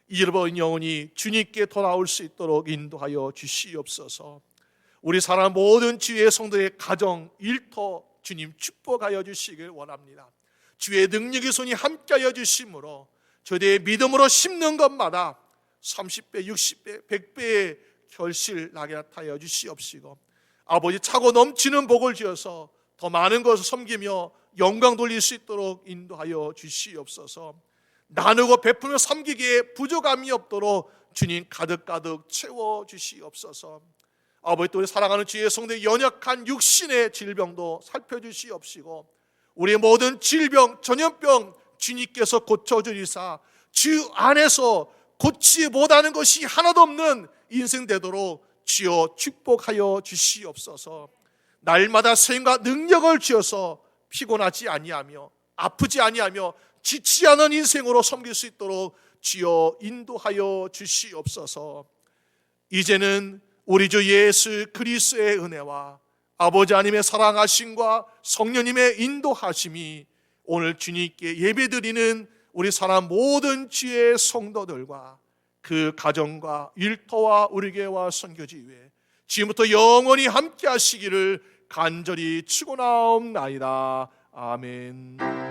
Speaker 4: 잃어버린 영혼이 주님께 돌아올 수 있도록 인도하여 주시옵소서. 우리 사랑 모든 주의 성도의 가정, 일터 주님 축복하여 주시길 원합니다. 주의 능력의 손이 함께하여 주심으로 저희의 믿음으로 심는 것마다 30배, 60배, 100배의 결실 나게 하여 주시옵시고 아버지 차고 넘치는 복을 주어서 더 많은 것을 섬기며 영광 돌릴 수 있도록 인도하여 주시옵소서. 나누고 베풀며 섬기기에 부족함이 없도록 주님 가득가득 채워주시옵소서. 아버지 또 우리 사랑하는 주의 성도의 연약한 육신의 질병도 살펴주시옵시고 우리의 모든 질병, 전염병 주님께서 고쳐주리사 주 안에서 고치지 못하는 것이 하나도 없는 인생 되도록 주여 축복하여 주시옵소서. 날마다 생과 능력을 주어서 피곤하지 아니하며 아프지 아니하며 지치지 않은 인생으로 섬길 수 있도록 주여 인도하여 주시옵소서. 이제는 우리 주 예수 그리스도의 은혜와 아버지 하나님의 사랑하심과 성령님의 인도하심이 오늘 주님께 예배드리는 우리 사람 모든 주의 성도들과 그 가정과 일터와 우리 교회와 선교지 위에 지금부터 영원히 함께 하시기를 간절히 축원하옵나이다. 아멘.